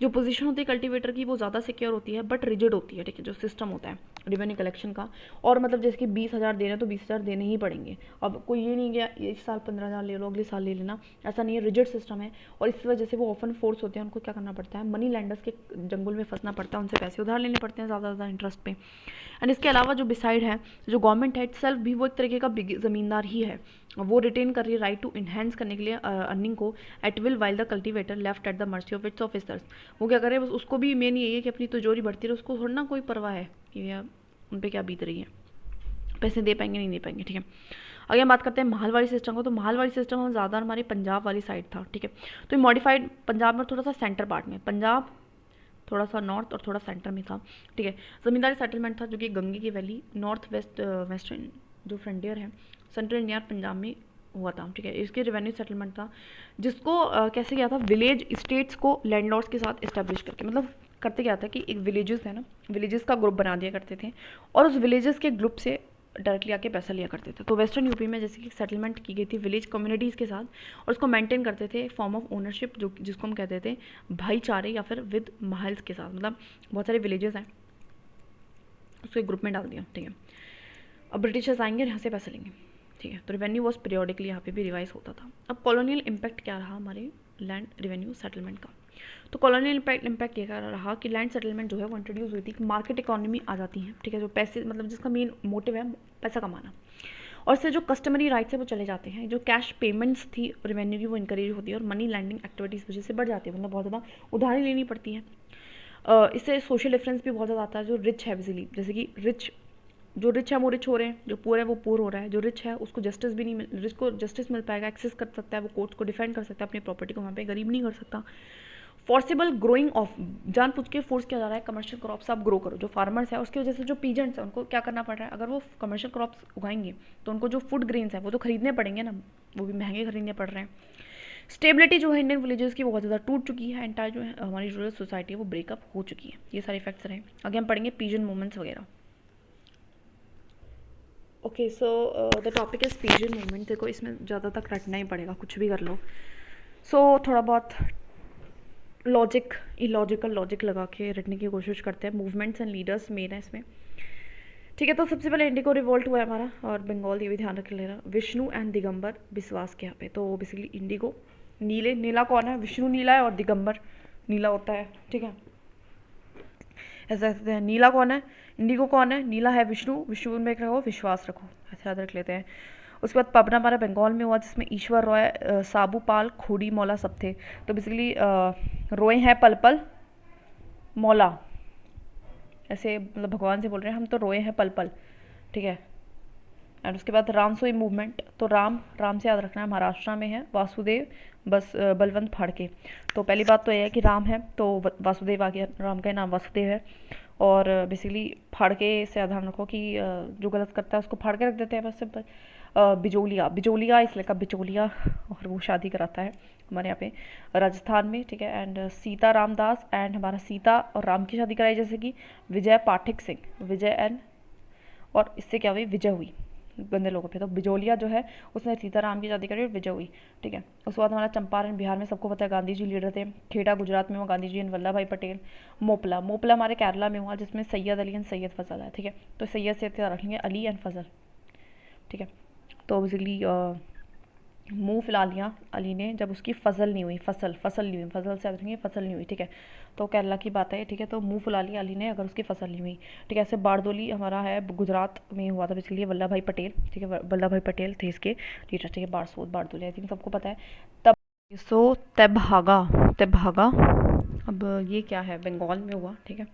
जो पोजीशन होती है कल्टीवेटर की वो ज़्यादा सिक्योर होती है बट रिजिड होती है, ठीक है, जो सिस्टम होता है रेवेन्यू कलेक्शन का। और मतलब जैसे कि 20,000 देना तो 20,000 देने ही पड़ेंगे। अब कोई ये नहीं गया इस साल 15,000 ले लो अगले साल ले लेना, ऐसा नहीं है, रिजिड सिस्टम है। और इस वजह से वो ऑफन फोर्स होते हैं, उनको क्या करना पड़ता है, मनी लैंडर्स के जंगल में फंसना पड़ता है, उनसे पैसे उधार लेने पड़ते हैं ज़्यादा इंटरेस्ट पे। एंड इसके अलावा जो बिसाइड है, जो गवर्नमेंट है इटसेल्फ भी वो एक तरीके का ज़मींदार ही है, वो रिटेन कर रही है राइट टू इन्हेंस करने के लिए अर्निंग को at will while the cultivator left at the mercy of its officers. वो क्या करे, बस उसको भी मेन यही है कि अपनी तिजोरी बढ़ती रहे, उसको थोड़ा ना कोई परवाह है कि यार उन पर क्या बीत रही है, पैसे दे पाएंगे नहीं दे पाएंगे, ठीक है। आगे हम बात करते हैं माहलवाड़ी सिस्टम को। तो माहलवाड़ी सिस्टम हम ज़्यादा हमारे पंजाब वाली साइड था, ठीक है। तो ये मॉडिफाइड पंजाब में थोड़ा सा सेंटर पार्ट में, पंजाब थोड़ा सा नॉर्थ और थोड़ा सेंटर में था, ठीक है। ज़मींदारी सेटलमेंट था जो कि गंगे की वैली नॉर्थ वेस्टर्न जो फ्रंटियर है सेंट्रल इंडिया पंजाब में हुआ था, ठीक है। इसके रेवेन्यू सेटलमेंट था जिसको कैसे किया था, विलेज स्टेट्स को लैंडलॉर्ड्स के साथ इस्टेब्लिश करके, मतलब करते क्या था कि एक विलेजेस है ना, विलेजेस का ग्रुप बना दिया करते थे और उस विलेजेस के ग्रुप से डायरेक्टली आके पैसा लिया करते थे। तो वेस्टर्न यूपी में जैसे कि सेटलमेंट की गई थी विलेज कम्युनिटीज़ के साथ, और उसको मेंटेन करते थे एक फॉर्म ऑफ ओनरशिप जो जिसको हम कहते थे भाईचारे या फिर विद महल्स के साथ, मतलब बहुत सारे विलेजेस हैं उसको एक ग्रुप में डाल दिया, ठीक है। अब ब्रिटिशर्स आएंगे यहाँ से पैसे लेंगे, ठीक है। तो रेवेन्यू वॉज पीरियोडिकली यहाँ पे भी रिवाइज होता था। अब कॉलोनियल इम्पैक्ट क्या रहा हमारे लैंड रेवेन्यू सेटलमेंट का, तो कॉलोनियल इम्पैक्ट ये रहा कि लैंड सेटलमेंट जो है वो इंट्रोड्यूस हुई थी, मार्केट इकोनॉमी आ जाती है, ठीक है। जो पैसे मतलब जिसका मेन मोटिव है पैसा कमाना, और इससे जो कस्टमरी राइट्स है वो चले जाते हैं, जो कैश पेमेंट्स थी रेवेन्यू की वो इंकरेज होती है, और मनी लैंडिंग एक्टिविटीज़ वजह से बढ़ जाती है, मतलब बहुत ज़्यादा उधारी लेनी पड़ती है। इससे सोशल डिफरेंस भी बहुत ज़्यादा आता है। जो रिच है बेसिकली, जैसे कि जो रिच है वो रिच हो रहे हैं, जो पुअर है वो पुअर हो रहा है। जो रिच है उसको जस्टिस भी नहीं मिल, रिच को जस्टिस मिल पाएगा, एक्सेस कर सकता है, वो कोर्ट्स को डिफेंड कर सकता है अपनी प्रॉपर्टी को, वहाँ पे गरीब नहीं कर सकता। फोर्सेबल ग्रोइंग ऑफ, जान पूछ के फोर्स किया जा रहा है कमर्शियल क्रॉप्स आप ग्रो करो। जो फार्मर्स है उसकी वजह से जो पीजेंट्स है उनको क्या करना पड़ रहा है, अगर वो कमर्शियल क्रॉप्स उगाएंगे तो उनको जो फूड ग्रेन्स है वो तो खरीदने पड़ेंगे ना, वो भी महंगे खरीदने पड़ रहे हैं। स्टेबिलिटी जो है इंडियन विलेजेस की बहुत ज़्यादा टूट चुकी है, एंटायर जो है हमारी रूरल सोसाइटी है वो ब्रेकअप हो चुकी है। ये सारे इफेक्ट्स रहे। आगे हम पढ़ेंगे पीजन मूवमेंट्स वगैरह। Okay, so the topic is peasant movement. देखो इसमें ज़्यादा तक रटना ही पड़ेगा, कुछ भी कर लो। सो थोड़ा बहुत लॉजिक, इलॉजिकल लॉजिक लगा के रटने की कोशिश करते हैं। मूवमेंट्स एंड लीडर्स मेन है इसमें, ठीक है। तो सबसे पहले इंडिगो रिवोल्ट हुआ है हमारा, और बंगाल ये भी ध्यान रख लेना, विष्णु एंड दिगंबर विश्वास के यहाँ पे। तो बेसिकली इंडिगो नीला कौन है, विष्णु नीला है और दिगंबर नीला होता है, ठीक है। ऐसा कहते हैं नीला कौन है, इंडिगो कौन है, नीला है विष्णु, विष्णु में रखो विश्वास रखो, ऐसा याद रख लेते हैं। उसके बाद पबना हमारा बंगाल में हुआ, जिसमें ईश्वर रॉय, साबू पाल, खोड़ी मौला सब थे। तो बेसिकली रोए हैं पल पल मौला, ऐसे मतलब भगवान से बोल रहे हैं हम तो रोए हैं पल पल, ठीक है। एंड उसके बाद रामसोई मूवमेंट, तो राम से याद रखना है, महाराष्ट्र में है, वासुदेव बस बलवंत फाड़के। तो पहली बात तो यह है कि राम है तो वासुदेव आ गया, राम का नाम वासुदेव है। और बेसिकली फाड़के से ध्यान रखो कि जो गलत करता है उसको फाड़ के रख देते हैं, बस सिंपल। बिजोलिया, बिजोलिया इसलिए का बिचौलिया, और वो शादी कराता है हमारे यहाँ पे राजस्थान में, ठीक है। एंड सीता रामदास, एंड हमारा सीता और राम की शादी कराई, जैसे कि विजय पाठक सिंह, विजय एंड, और इससे क्या हुई, विजय हुई गंदे लोगों पे। तो बिजोलिया जो है उसने सीताराम की शादी करी और विजय हुई, ठीक है। उसके बाद हमारा चंपारण बिहार में, सबको पता है गांधी जी लीडर थे। खेड़ा गुजरात में हुआ, गांधी जी एंड वल्लभ भाई पटेल। मोपला, मोपला हमारे केरला में हुआ, जिसमें सैयद अली एंड सैयद फजल है, ठीक है। तो सैयद से रखेंगे अली एंड फजल, ठीक है। तो बेसिकली मुंह फुला लिया अली ने जब उसकी फसल नहीं हुई, फसल नहीं हुई, फसल से रखेंगे फसल नहीं हुई, ठीक है। तो केरला की बात है, ठीक है। तो मुंह फुला लिया अली ने अगर उसकी फसल नहीं हुई, ठीक है। ऐसे बारदोली हमारा है गुजरात में हुआ था, बेसिकली वल्लभ भाई पटेल, ठीक है। वल्लभ भाई पटेल थे इसके लीडर, ठीक है। बारसोद बारदोली आई थिंक सबको पता है। तब सो तेबहागा, तेबहागा अब ये क्या है, बंगाल में हुआ, ठीक है।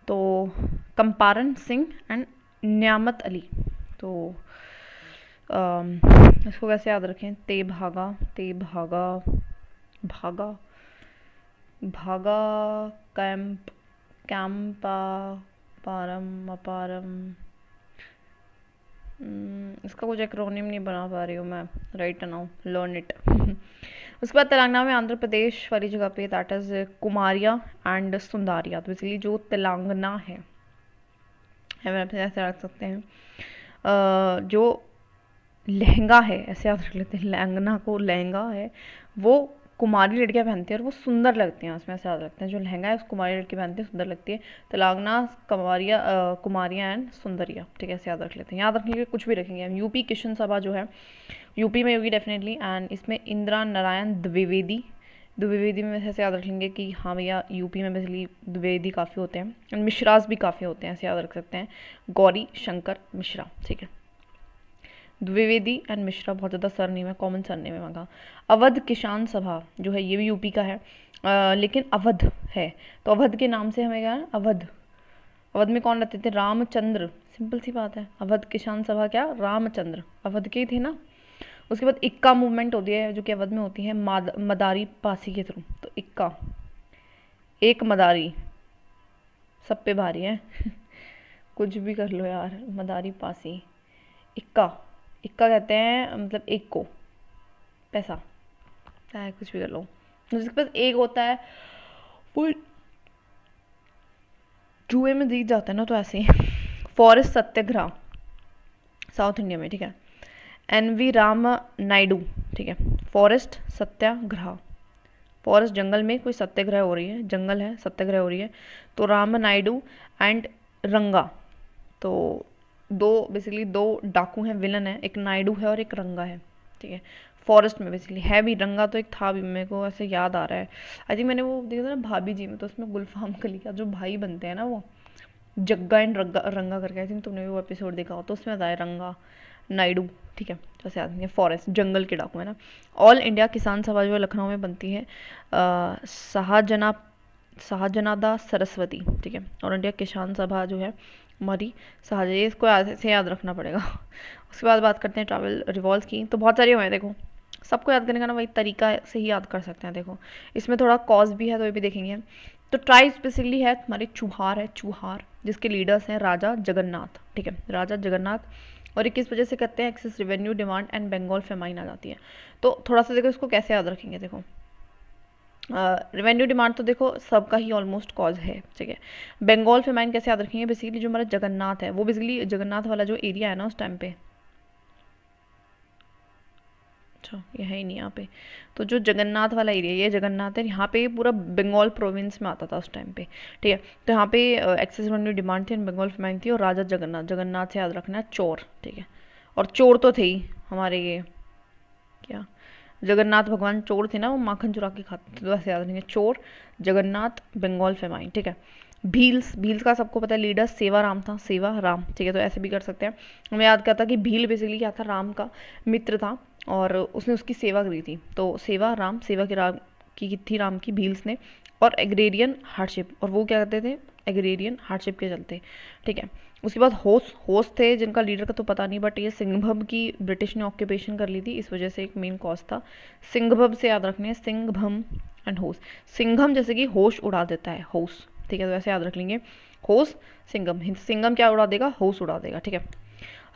तो कंपारन सिंह एंड न्यामत अली, तो इसको कैसे याद रखें, ते भागा, ते भागा, भागा, भागा, कैंप, कैंपा, पारम, अपारम, इसका कुछ एक्रोनिम नहीं बना पा रही हूँ मैं, राइट नाउ लर्न इट। उसके बाद तेलंगाना में, आंध्र प्रदेश वाली जगह पे, दैट इज कुमारिया एंड सुंदारिया। तो बेसिकली जो तेलंगाना है ऐसे रख सकते हैं। जो लहंगा है, ऐसे याद रख लेते हैं, लहंगा को लहंगा है वो कुमारी लड़कियां पहनती हैं और वो सुंदर लगती हैं, उसमें ऐसे याद रखते हैं। जो लहंगा है उस कुमारी लड़की पहनती है, सुंदर लगती है। तेलंगाना कुमारिया, कुमारिया एंड सुंदरिया, ठीक है, ऐसे याद रख लेते हैं। याद रखेंगे कुछ भी रखेंगे हम। यूपी किशन सभा जो है यूपी में होगी डेफिनेटली, एंड इसमें इंदिरा नारायण द्विवेदी, द्विवेदी में ऐसे याद रख लेंगे कि हाँ भैया यूपी में बेसिकली द्विवेदी काफ़ी होते हैं, एंड मिश्रास भी काफ़ी होते हैं, ऐसे याद रख सकते हैं, गौरी शंकर मिश्रा, ठीक है। द्विवेदी एंड मिश्रा बहुत ज़्यादा सरनेम है, कॉमन सरनेम है वहाँ। अवध किसान सभा जो है ये भी यूपी का है, लेकिन अवध है, तो अवध के नाम से हमें क्या है, अवध। अवध में कौन रहते थे, रामचंद्र, सिंपल सी बात है। अवध किसान सभा क्या, रामचंद्र, अवध के ही थे ना। उसके बाद इक्का मूवमेंट होती है जो कि अवध में होती है, मदारी पासी के थ्रू। तो इक्का, एक मदारी, सब पे भारी है कुछ भी कर लो यार, मदारी पासी, इक्का, इक्का कहते हैं मतलब एक को, पैसा है, कुछ भी कर लो। जिसके पास एक होता है वो जुए में जीत जाता है ना, तो ऐसे ही। फॉरेस्ट सत्याग्रह साउथ इंडिया में, ठीक है। NV राम नायडू, ठीक है। फॉरेस्ट सत्याग्रह, फॉरेस्ट जंगल में कोई सत्याग्रह हो रही है, जंगल है सत्याग्रह हो रही है, तो राम नायडू एंड रंगा। तो दो बेसिकली दो डाकू हैं, विलन है, एक नायडू है और एक रंगा है, ठीक है। फॉरेस्ट में बेसिकली है भी, रंगा तो एक था भी, मेरे को ऐसे याद आ रहा है, आई थिंक मैंने वो देखा था ना भाभी जी में, तो उसमें गुलफाम कली का जो भाई बनते हैं ना वो जग्गा एंड रंगा, रंगा करके, आई थिंक तुमने भी वो एपिसोड देखा हो, तो उसमें आता है रंगा नायडू, ठीक है। जैसे आदमी है, फॉरेस्ट जंगल के डाकू है ना। ऑल इंडिया किसान सभा जो है लखनऊ में बनती है, शाहजना, शाहजनादा सरस्वती, ठीक है। और इंडिया किसान सभा जो है हमारी शाहजहाँ, इसको से याद रखना पड़ेगा उसके बाद बात करते हैं ट्रैवल रिवॉल्व की, तो बहुत सारी हुए, देखो सबको याद करने का ना वही तरीका से ही याद कर सकते हैं। देखो इसमें थोड़ा कॉज भी है, तो ये भी देखेंगे। तो ट्राइब्स बेसिकली है हमारे चूहार है, चूहार, जिसके लीडर्स हैं राजा जगन्नाथ, ठीक है, राजा जगन्नाथ। और ये किस वजह से करते हैं, excess revenue demand and Bengal famine आ जाती है। तो थोड़ा सा देखो इसको कैसे याद रखेंगे। देखो रेवेन्यू डिमांड तो देखो सबका ही ऑलमोस्ट कॉज है, ठीक है। बंगाल फेमाइन कैसे याद रखेंगे, बेसिकली जो हमारा जगन्नाथ है वो बेसिकली जगन्नाथ वाला जो एरिया है ना उस टाइम पे, अच्छा ये है ही नहीं यहाँ पे, तो जो जगन्नाथ वाला एरिया, ये जगन्नाथ है, यहाँ पे पूरा बंगाल प्रोविंस में आता था उस टाइम पे, ठीक है। तो यहाँ पे एक्सेस रेवेन्यू डिमांड थी, बंगाल फेमाइन थी, और राजा जगन्नाथ, जगन्नाथ से याद रखना है चोर, ठीक है। और चोर तो थे ही हमारे ये क्या, जगन्नाथ भगवान चोर थे ना, वो माखन चुरा के खाते थे, तो ऐसे याद रखेंगे, चोर, जगन्नाथ, बंगाल फेमाइन, ठीक है। भील्स, भील्स का सबको पता है लीडर सेवाराम था, सेवा राम, ठीक है, तो ऐसे भी कर सकते हैं। हमें याद करता कि भील बेसिकली क्या था, राम का मित्र था और उसने उसकी सेवा करी थी, तो सेवा राम, सेवा की राम की थी राम की भील्स ने। और एग्रेरियन हार्डशिप, और वो क्या करते थे, एग्रेरियन हार्डशिप के चलते, ठीक है। उसके बाद होस, होस थे जिनका लीडर का तो पता नहीं, बट ये सिंघभम की ब्रिटिश ने ऑक्यूपेशन कर ली थी, इस वजह से एक मेन कॉज था। सिंघभम से याद रखने हैं, सिंघभम एंड होस। सिंघम जैसे कि होश उड़ा देता है, होश, ठीक है, तो ऐसे याद रख लेंगे, होश सिंघम, सिंघम क्या उड़ा देगा, होश उड़ा देगा, ठीक है।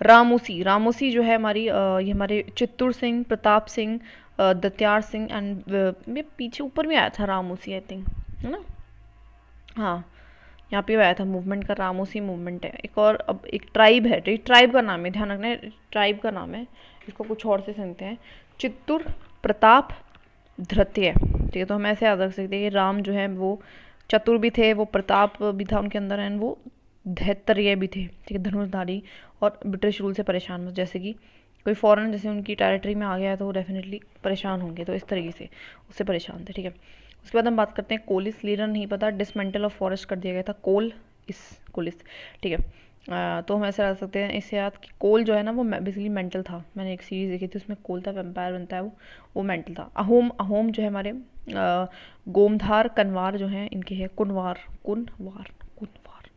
रामोसी, रामोसी जो है हमारी ये हमारे चित्तूर सिंह, प्रताप सिंह, दत्यार सिंह एंड मैं पीछे ऊपर में आया था रामोसी आई थिंक, है ना, हाँ यहाँ पे आया था मूवमेंट का, रामोसी मूवमेंट है। एक और, अब एक ट्राइब है, ट्राइब का नाम है, ध्यान रखना है, ट्राइब का नाम है, इसको कुछ और से सुनते हैं, चित्तूर प्रताप धृत्य, ठीक है, तो हम ऐसे याद रख सकते हैं कि राम जो है वो चतुर भी थे, वो प्रताप भी था उनके अंदर, एंड वो धैर्य भी थे, ठीक है, धनुषधारी, और ब्रिटिश रूल से परेशान हो, जैसे कि कोई फॉरेन जैसे उनकी टेरिटरी में आ गया है तो वो डेफिनेटली परेशान होंगे, तो इस तरीके से उससे परेशान थे, ठीक है। उसके बाद हम बात करते हैं कोलिस, लीडर नहीं पता, डिसमेंटल ऑफ फॉरेस्ट कर दिया गया था, कोल इस कोलिस, ठीक है। तो हम ऐसे रख सकते हैं इससे याद कि कोल जो है ना वो बेसिकली मेंटल था, मैंने एक सीरीज देखी थी उसमें कोल था, वेम्पायर बनता है वो मेंटल था। अहोम, अहोम जो है हमारे गोमधार कनवार जो हैं इनके है कुनवार, कुनवार, कुनवार,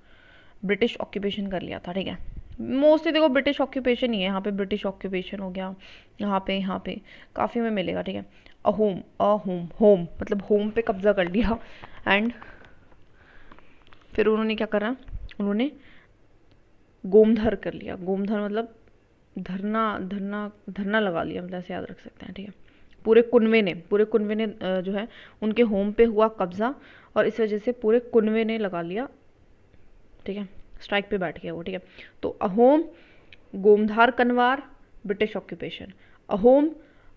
ब्रिटिश ऑक्यूपेशन कर लिया था, ठीक है। मोस्टली देखो ब्रिटिश ऑक्यूपेशन ही है, यहाँ पे ब्रिटिश ऑक्यूपेशन हो गया, यहाँ पे काफ़ी में मिलेगा, ठीक है। अहोम, अहोम, होम मतलब होम पे कब्जा कर लिया, एंड फिर उन्होंने क्या करा, उन्होंने गोमधर कर लिया, गोमधर मतलब धरना, धरना, धरना लगा लिया, मतलब ऐसे याद रख सकते हैं, ठीक है। पूरे कुनवे ने जो है उनके होम पे हुआ कब्जा, और इस वजह से पूरे कुनवे ने लगा लिया, ठीक है, स्ट्राइक पे बैठ गया वो, ठीक है। तो Ahom, गोमधार कनवार, British occupation, Ahom,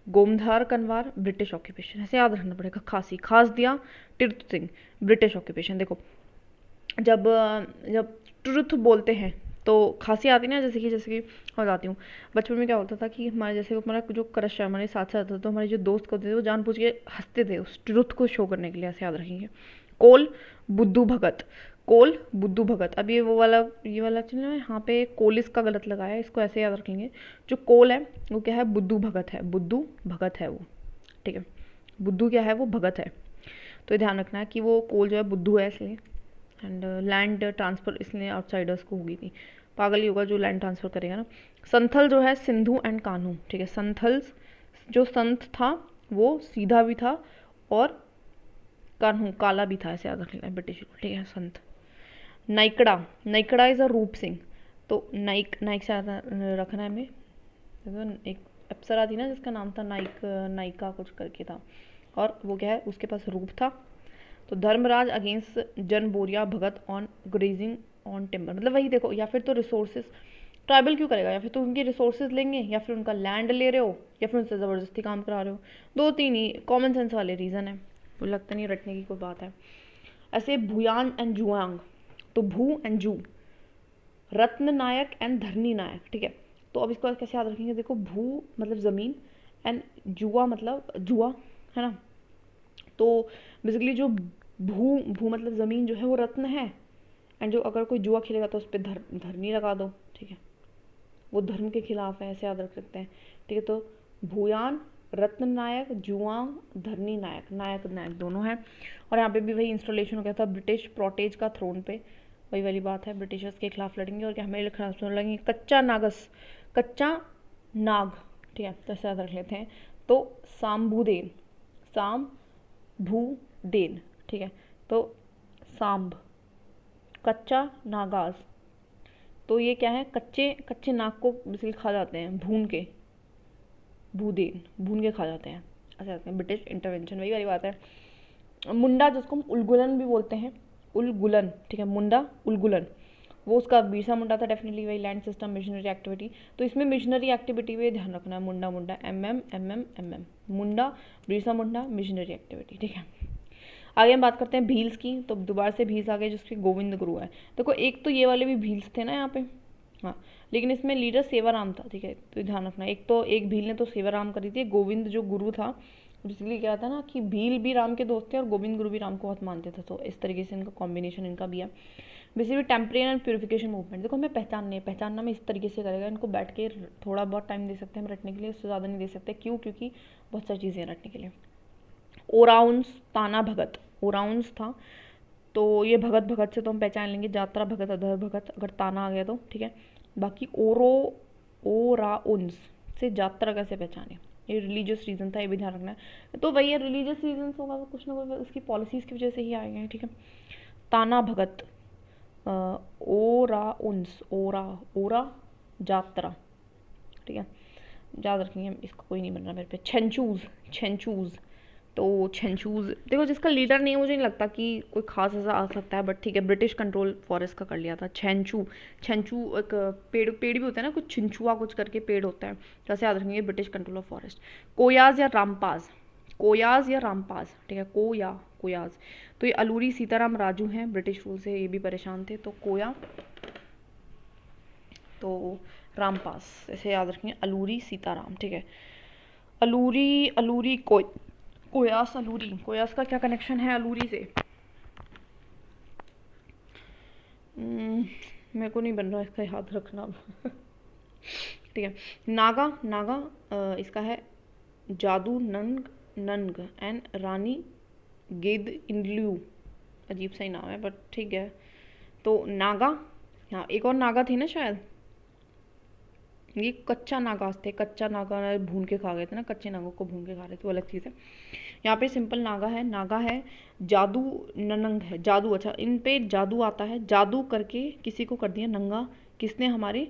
गोमधार कनवार, British occupation, ऐसे याद रखना पड़ेगा। खासी, खास दिया तीर्थ सिंह, ब्रिटिश ऑक्यूपेशन। देखो जब जब ट्रुथ बोलते हैं तो खांसी आती ना, जैसे कि मैं बताती हूँ, बचपन में क्या होता था कि हमारे जैसे हमारा जो क्रश है हमारे साथ साथ था, तो हमारे जो दोस्त होते थे वो जानबूझ के हंसते थे उस ट्रुथ को शो करने के लिए, ऐसे याद रखेंगे। कोल, बुद्धू भगत, कोल, बुद्धू भगत। अब ये वाला चल रहा है, यहाँ पे कोलिस का गलत लगाया है, इसको ऐसे याद रख लेंगे। जो कोल है वो क्या है, बुद्धू भगत है, बुद्धू भगत है वो, ठीक है। बुद्धू क्या है, वो भगत है, तो ये ध्यान रखना है कि वो कोल जो है बुद्धू है इसलिए। एंड लैंड ट्रांसफ़र इसलिए आउटसाइडर्स को होगी थी, पागल ही होगा जो लैंड ट्रांसफ़र करेगा ना। संथल जो है सिंधु एंड कान्हू, ठीक है। संथल जो संत था वो सीधा भी था और कान्हू काला भी था, ऐसे याद रख लेना ब्रिटिश को, ठीक है। संत नाइकड़ा, नाइकड़ा इज़ अ रूप सिंह, तो नाइक, नाइक से याद रखना है हमें। तो एक अप्सरा थी ना जिसका नाम था नाइक, नाइका कुछ करके था, और वो क्या है उसके पास रूप था। तो धर्मराज अगेंस्ट जन बोरिया भगत ऑन ग्रेजिंग ऑन टिम्बर, मतलब वही देखो, या फिर तो रिसोर्सेज ट्राइबल क्यों करेगा, या फिर तो उनके रिसोर्सेज लेंगे, या फिर उनका लैंड ले रहे हो, या फिर उनसे ज़बरदस्ती काम करा रहे हो, दो तीन ही कॉमन सेंस वाले रीज़न है, वो लगता नहीं रटने की कोई बात है। ऐसे भूयान एंड जुआंग, तो भू एंड जू, रत्न नायक एंड धरनी नायक, ठीक है। तो अब इसको कैसे याद रखेंगे, देखो भू मतलब ज़मीन, एंड जुआ मतलब जुआ, है ना। तो बेसिकली जो भू भू मतलब ज़मीन जो है वो रत्न है, एंड जो अगर कोई जुआ खेलेगा तो उस पर धरनी लगा दो, ठीक है, वो धर्म के खिलाफ है, ऐसे याद रख सकते हैं, ठीक है। तो भूयान, रत्न नायक, जुआंग, धरनी नायक, नायक नायक दोनों हैं। और यहाँ पे भी वही इंस्टॉलेशन हो गया था ब्रिटिश प्रोटेज का थ्रोन पे, वही वाली बात है, ब्रिटिशर्स के खिलाफ लड़ेंगे और क्या हमें खिलाफ लड़ेंगे। कच्चा नागस, कच्चा नाग, ठीक है, तो ऐसे याद रख लेते हैं। तो सांबुदेन, साम भू देन, ठीक है, तो सांब, कच्चा नागाज, तो ये क्या है, कच्चे कच्चे नाग को बेसिकली खा जाते हैं भून के, भूदेन भून के खा जाते हैं, ऐसे कहते हैं। ब्रिटिश इंटरवेंशन वही वाली बात है। मुंडा जिसको हम उलगुलन भी बोलते हैं, उलगुलन, ठीक है, मुंडा उलगुलन, वो उसका बिरसा मुंडा था, डेफिनेटली वही लैंड सिस्टम मिशनरी एक्टिविटी। तो इसमें मिशनरी एक्टिविटी पे ध्यान रखना है, Munda Munda M M M M M M, Munda Birsa Munda missionary activity, ठीक है। आगे हम बात करते हैं भील्स की, तो दोबारा से भील्स आ गए जिसपे गोविंद गुरु है। देखो एक तो ये वाले भी भील्स थे ना यहाँ पे, हाँ, लेकिन इसमें लीडर सेवाराम था, ठीक है, तो ध्यान रखना। एक भील ने तो सेवाराम करी थी, गोविंद जो गुरु था इसलिए क्या था ना कि भील भी राम के दोस्त थे और गोविंद गुरु भी राम को बहुत मानते थे, तो इस तरीके से इनका कॉम्बिनेशन इनका भी है। Basically temperature and purification movement, देखो हमें पहचानना में इस तरीके से करेगा, इनको बैठ के थोड़ा बहुत टाइम दे सकते हैं हम रटने के लिए, उससे ज़्यादा नहीं दे सकते। क्यों? क्योंकि बहुत सारी चीज़ें रटने के लिए। ओराउंस ताना भगत, ओराउंस था तो ये भगत भगत से तो हम पहचान लेंगे, जात्रा भगत, अधर भगत, अगर ताना आ गया तो ठीक है। बाकी ओराउंस से जात्रा कैसे पहचाने, ये रिलीजियस रीज़न था, ये भी ध्यान रखना है। तो वही है, रिलीजियस रीजन होगा तो कुछ ना कुछ उसकी पॉलिसीज़ की वजह से ही आएंगे हैं, ठीक है। ताना भगत, ओराउंस, ओरा जात्रा, ठीक है, याद रखेंगे हम इसका, कोई नहीं बन रहा मेरे पे। छेंचूज़, तो छेंचूज़ देखो जिसका लीडर नहीं है, मुझे नहीं लगता कि कोई खास ऐसा आ सकता है, बट ठीक है, ब्रिटिश कंट्रोल फॉरेस्ट का कर लिया था। छेंचू एक पेड़ भी होता है ना, कुछ छिंचुआ कुछ करके पेड़ होता है, जैसे याद रखेंगे ब्रिटिश कंट्रोल ऑफ फॉरेस्ट। कोयाज या रामपास, ठीक है, कोयाज। तो ये अलूरी सीताराम राजू हैं, ब्रिटिश रूल से ये भी परेशान थे, तो कोया तो रामपास, ऐसे याद रखेंगे, अलूरी सीताराम, ठीक है। अलूरी कोयास का क्या कनेक्शन है अलूरी से? मेरे को नहीं बन रहा इसका याद रखना ठीक है। नागा इसका है जादू नंग एंड रानी गेद इंडल्यू, अजीब सा ही नाम है बट ठीक है। तो नागा, हाँ एक और नागा थी ना शायद, ये कच्चा नागास थे, कच्चा नागा भून के खा गए थे ना, कच्चे नागों को भून के खा रहे थे, वो अलग चीज़ है। यहाँ पे सिंपल नागा है, जादू ननंग है, जादू, अच्छा इन पे जादू आता है, जादू करके किसी को कर दिया नंगा, किसने? हमारे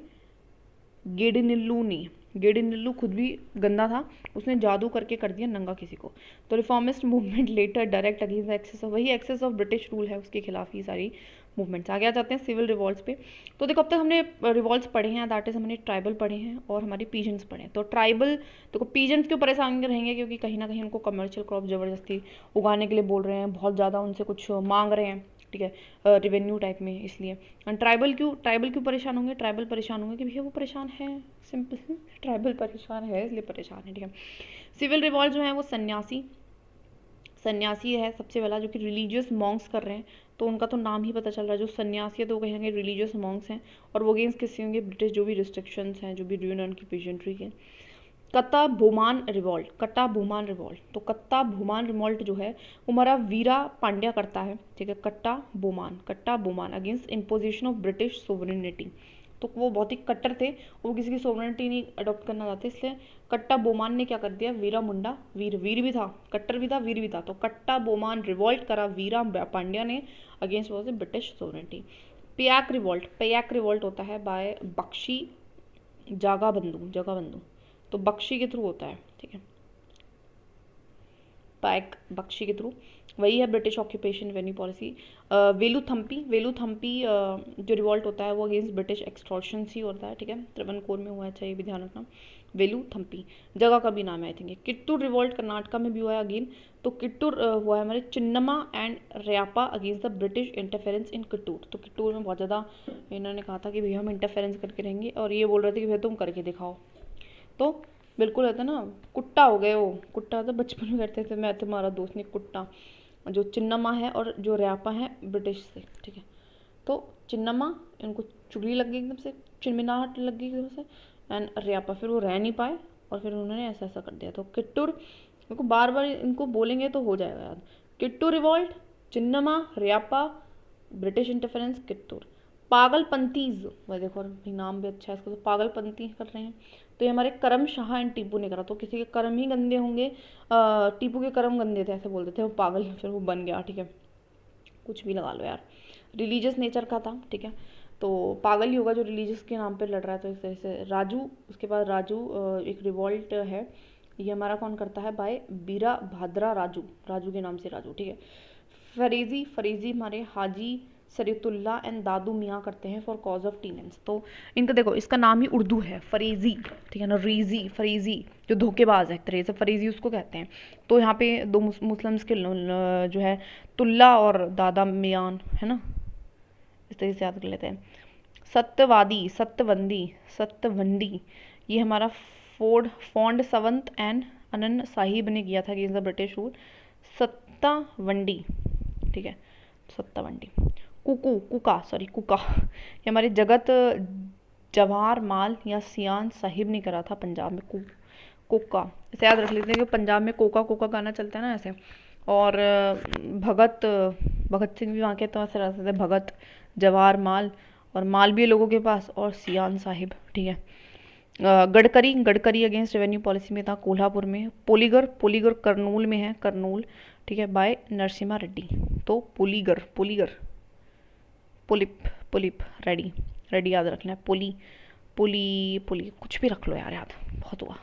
गेडिनिल्लू खुद भी गंदा था, उसने जादू करके कर दिया नंगा किसी को। तो reformist movement later directed against excess of, वही एक्सेस ऑफ ब्रिटिश रूल है उसके खिलाफ ही सारी मूवमेंट्स। आगे आ जाते हैं सिविल रिवॉल्ट्स पे। तो देखो अब तक हमने रिवॉल्ट्स पढ़े हैं, दैट इज हमने ट्राइबल पढ़े हैं और हमारी पीजेंट्स पढ़े हैं। तो ट्राइबल देखो पीजेंट्स क्यों परेशान रहेंगे, क्योंकि कहीं ना कहीं उनको कमर्शियल क्रॉप ज़बरदस्ती उगाने के लिए बोल रहे हैं, बहुत ज़्यादा उनसे कुछ मांग रहे हैं, ठीक है, रेवेन्यू टाइप में, इसलिए। एंड ट्राइबल क्यों परेशान होंगे? ट्राइबल परेशान होंगे कि भैया वो परेशान है, सिंपल ट्राइबल परेशान है इसलिए परेशान है, ठीक है। सिविल रिवॉल्ट जो है वो सन्यासी है सबसे पहला, जो कि रिलीजियस मॉन्क्स कर रहे हैं, तो उनका तो नाम ही पता चल रहा है, जो सन्यासी है तो कहीं ना कहीं रिलीजियस मॉन्क्स हैं, और वो अगेंस्ट किससे होंगे? ब्रिटिश जो भी रिस्ट्रिक्शंस हैं, जो भी ड्यून उनकी पेजेंट्री के। कत्ता भूमान रिवॉल्ट, तो कत्ता भूमान रिवॉल्ट जो है वो हमारा वीरा पांड्या करता है, ठीक है। Kattabomman against imposition of British sovereignty, तो वो बहुत ही कट्टर थे, वो किसी की सोवरेनिटी नहीं अडॉप्ट करना चाहते, इसलिए कट्टा बोमान ने क्या कर दिया? वीरा मुंडा, वीर भी था, कट्टर भी था, वीर भी था, तो कट्टा बोमान रिवॉल्ट करा वीरा पांड्या ने against was British sovereignty. Paika revolt होता है बाय बख्शी जगाबंधु, तो बख्शी के थ्रू होता है, ठीक है, पैक बख्शी के थ्रू, वही है British occupation venue policy. Velu Thampi जो रिवॉल्ट होता है वो अगेंस्ट ब्रिटिश एक्सटॉर्शन ही होता है, ठीक है, त्रवणकोर में हुआ है, अच्छा ये भी ध्यान रखना। वेलुथम्पी जगह का भी नाम है, I think. Kittur revolt Karnataka में भी हुआ है अगेन, तो किट्टूर हुआ है हमारे Chennamma and Rayappa against the British interference in Kittur, तो किट्टूर में बहुत ज़्यादा इन्होंने कहा था कि भैया हम इंटरफेरेंस करके रहेंगे, और ये बोल रहे थे कि भैया तुम करके दिखाओ, तो बिल्कुल रहता ना, कुट्टा हो गए वो, कुट्टा तो बचपन में करते थे, मैं तुम्हारा दोस्त नहीं कुट्टा, जो चिन्नमा है और जो रयापा है ब्रिटिश से, ठीक है। तो चिन्नमा इनको चुगली लग गई एकदम से, चिन्मिनाहट लग गई एकदम से, एंड रयापा फिर वो रह नहीं पाए और फिर उन्होंने ऐसा ऐसा कर दिया। तो किट्टूर, इनको बार बार इनको बोलेंगे तो हो जाएगा याद, Kittur revolt, Chennamma, Rayappa, British interference, Kittur. Pagalpanthis, वह देखो नाम भी अच्छा है इसका, तो पागलपंथी कर रहे हैं, तो ये हमारे करम शाह एंड टीपू ने करा, तो किसी के कर्म ही गंदे होंगे, टीपू के कर्म गंदे थे ऐसे बोलते थे, वो पागल फिर वो बन गया, ठीक है, कुछ भी लगा लो यार, रिलीजियस नेचर का था, ठीक है, तो पागल ही होगा जो रिलीजियस के नाम पे लड़ रहा है। तो इस तरह से राजू, उसके बाद राजू एक रिवॉल्ट है, ये हमारा कौन करता है? बाय बीरा भाद्रा राजू के नाम से राजू, ठीक है। फरीजी हमारे हाजी सरीतुल्ला एंड दादू मियाँ करते हैं फॉर कॉज ऑफ टीनेंस, तो इनका देखो इसका नाम ही उर्दू है फरीजी, ठीक है ना, फरीजी जो धोखेबाज है एक तरह से, फरीजी उसको कहते हैं। तो यहाँ पे दो मुस्लिम्स के जो है तुल्ला और दादा मियान है ना, इस तरह से याद कर लेते हैं। सत्यवंदी ये हमारा फोंड सवंत एंड अनन साहिब ने किया था अगेंस्ट द ब्रिटिश रूल। सत्तावंडी, ठीक है, सत्तावंडी। कुकू, कुका, सॉरी कुका, ये हमारे जगत जवाहर माल या सियान साहिब ने करा था पंजाब में। कोका, इसे याद रख लेते हैं कि पंजाब में कोका कोका गाना चलता है ना ऐसे। और भगत, भगत सिंह भी वहाँ के तो ऐसे रहते थे, भगत, जवाहर माल, और माल भी है लोगों के पास, और सियान साहिब, ठीक है। Gadkari, Gadkari against revenue policy में था कोल्हापुर में। पोलीगर, पोलीगर करनूल में है, करनूल, ठीक है, बाय नरसिम्हा रेड्डी। तो पोलीगर, पोलीगर, पुलिप, पुलिप, रेडी, रेडी याद रखना है, पुली, पुली, पुली, कुछ भी रख लो यार, याद बहुत हुआ।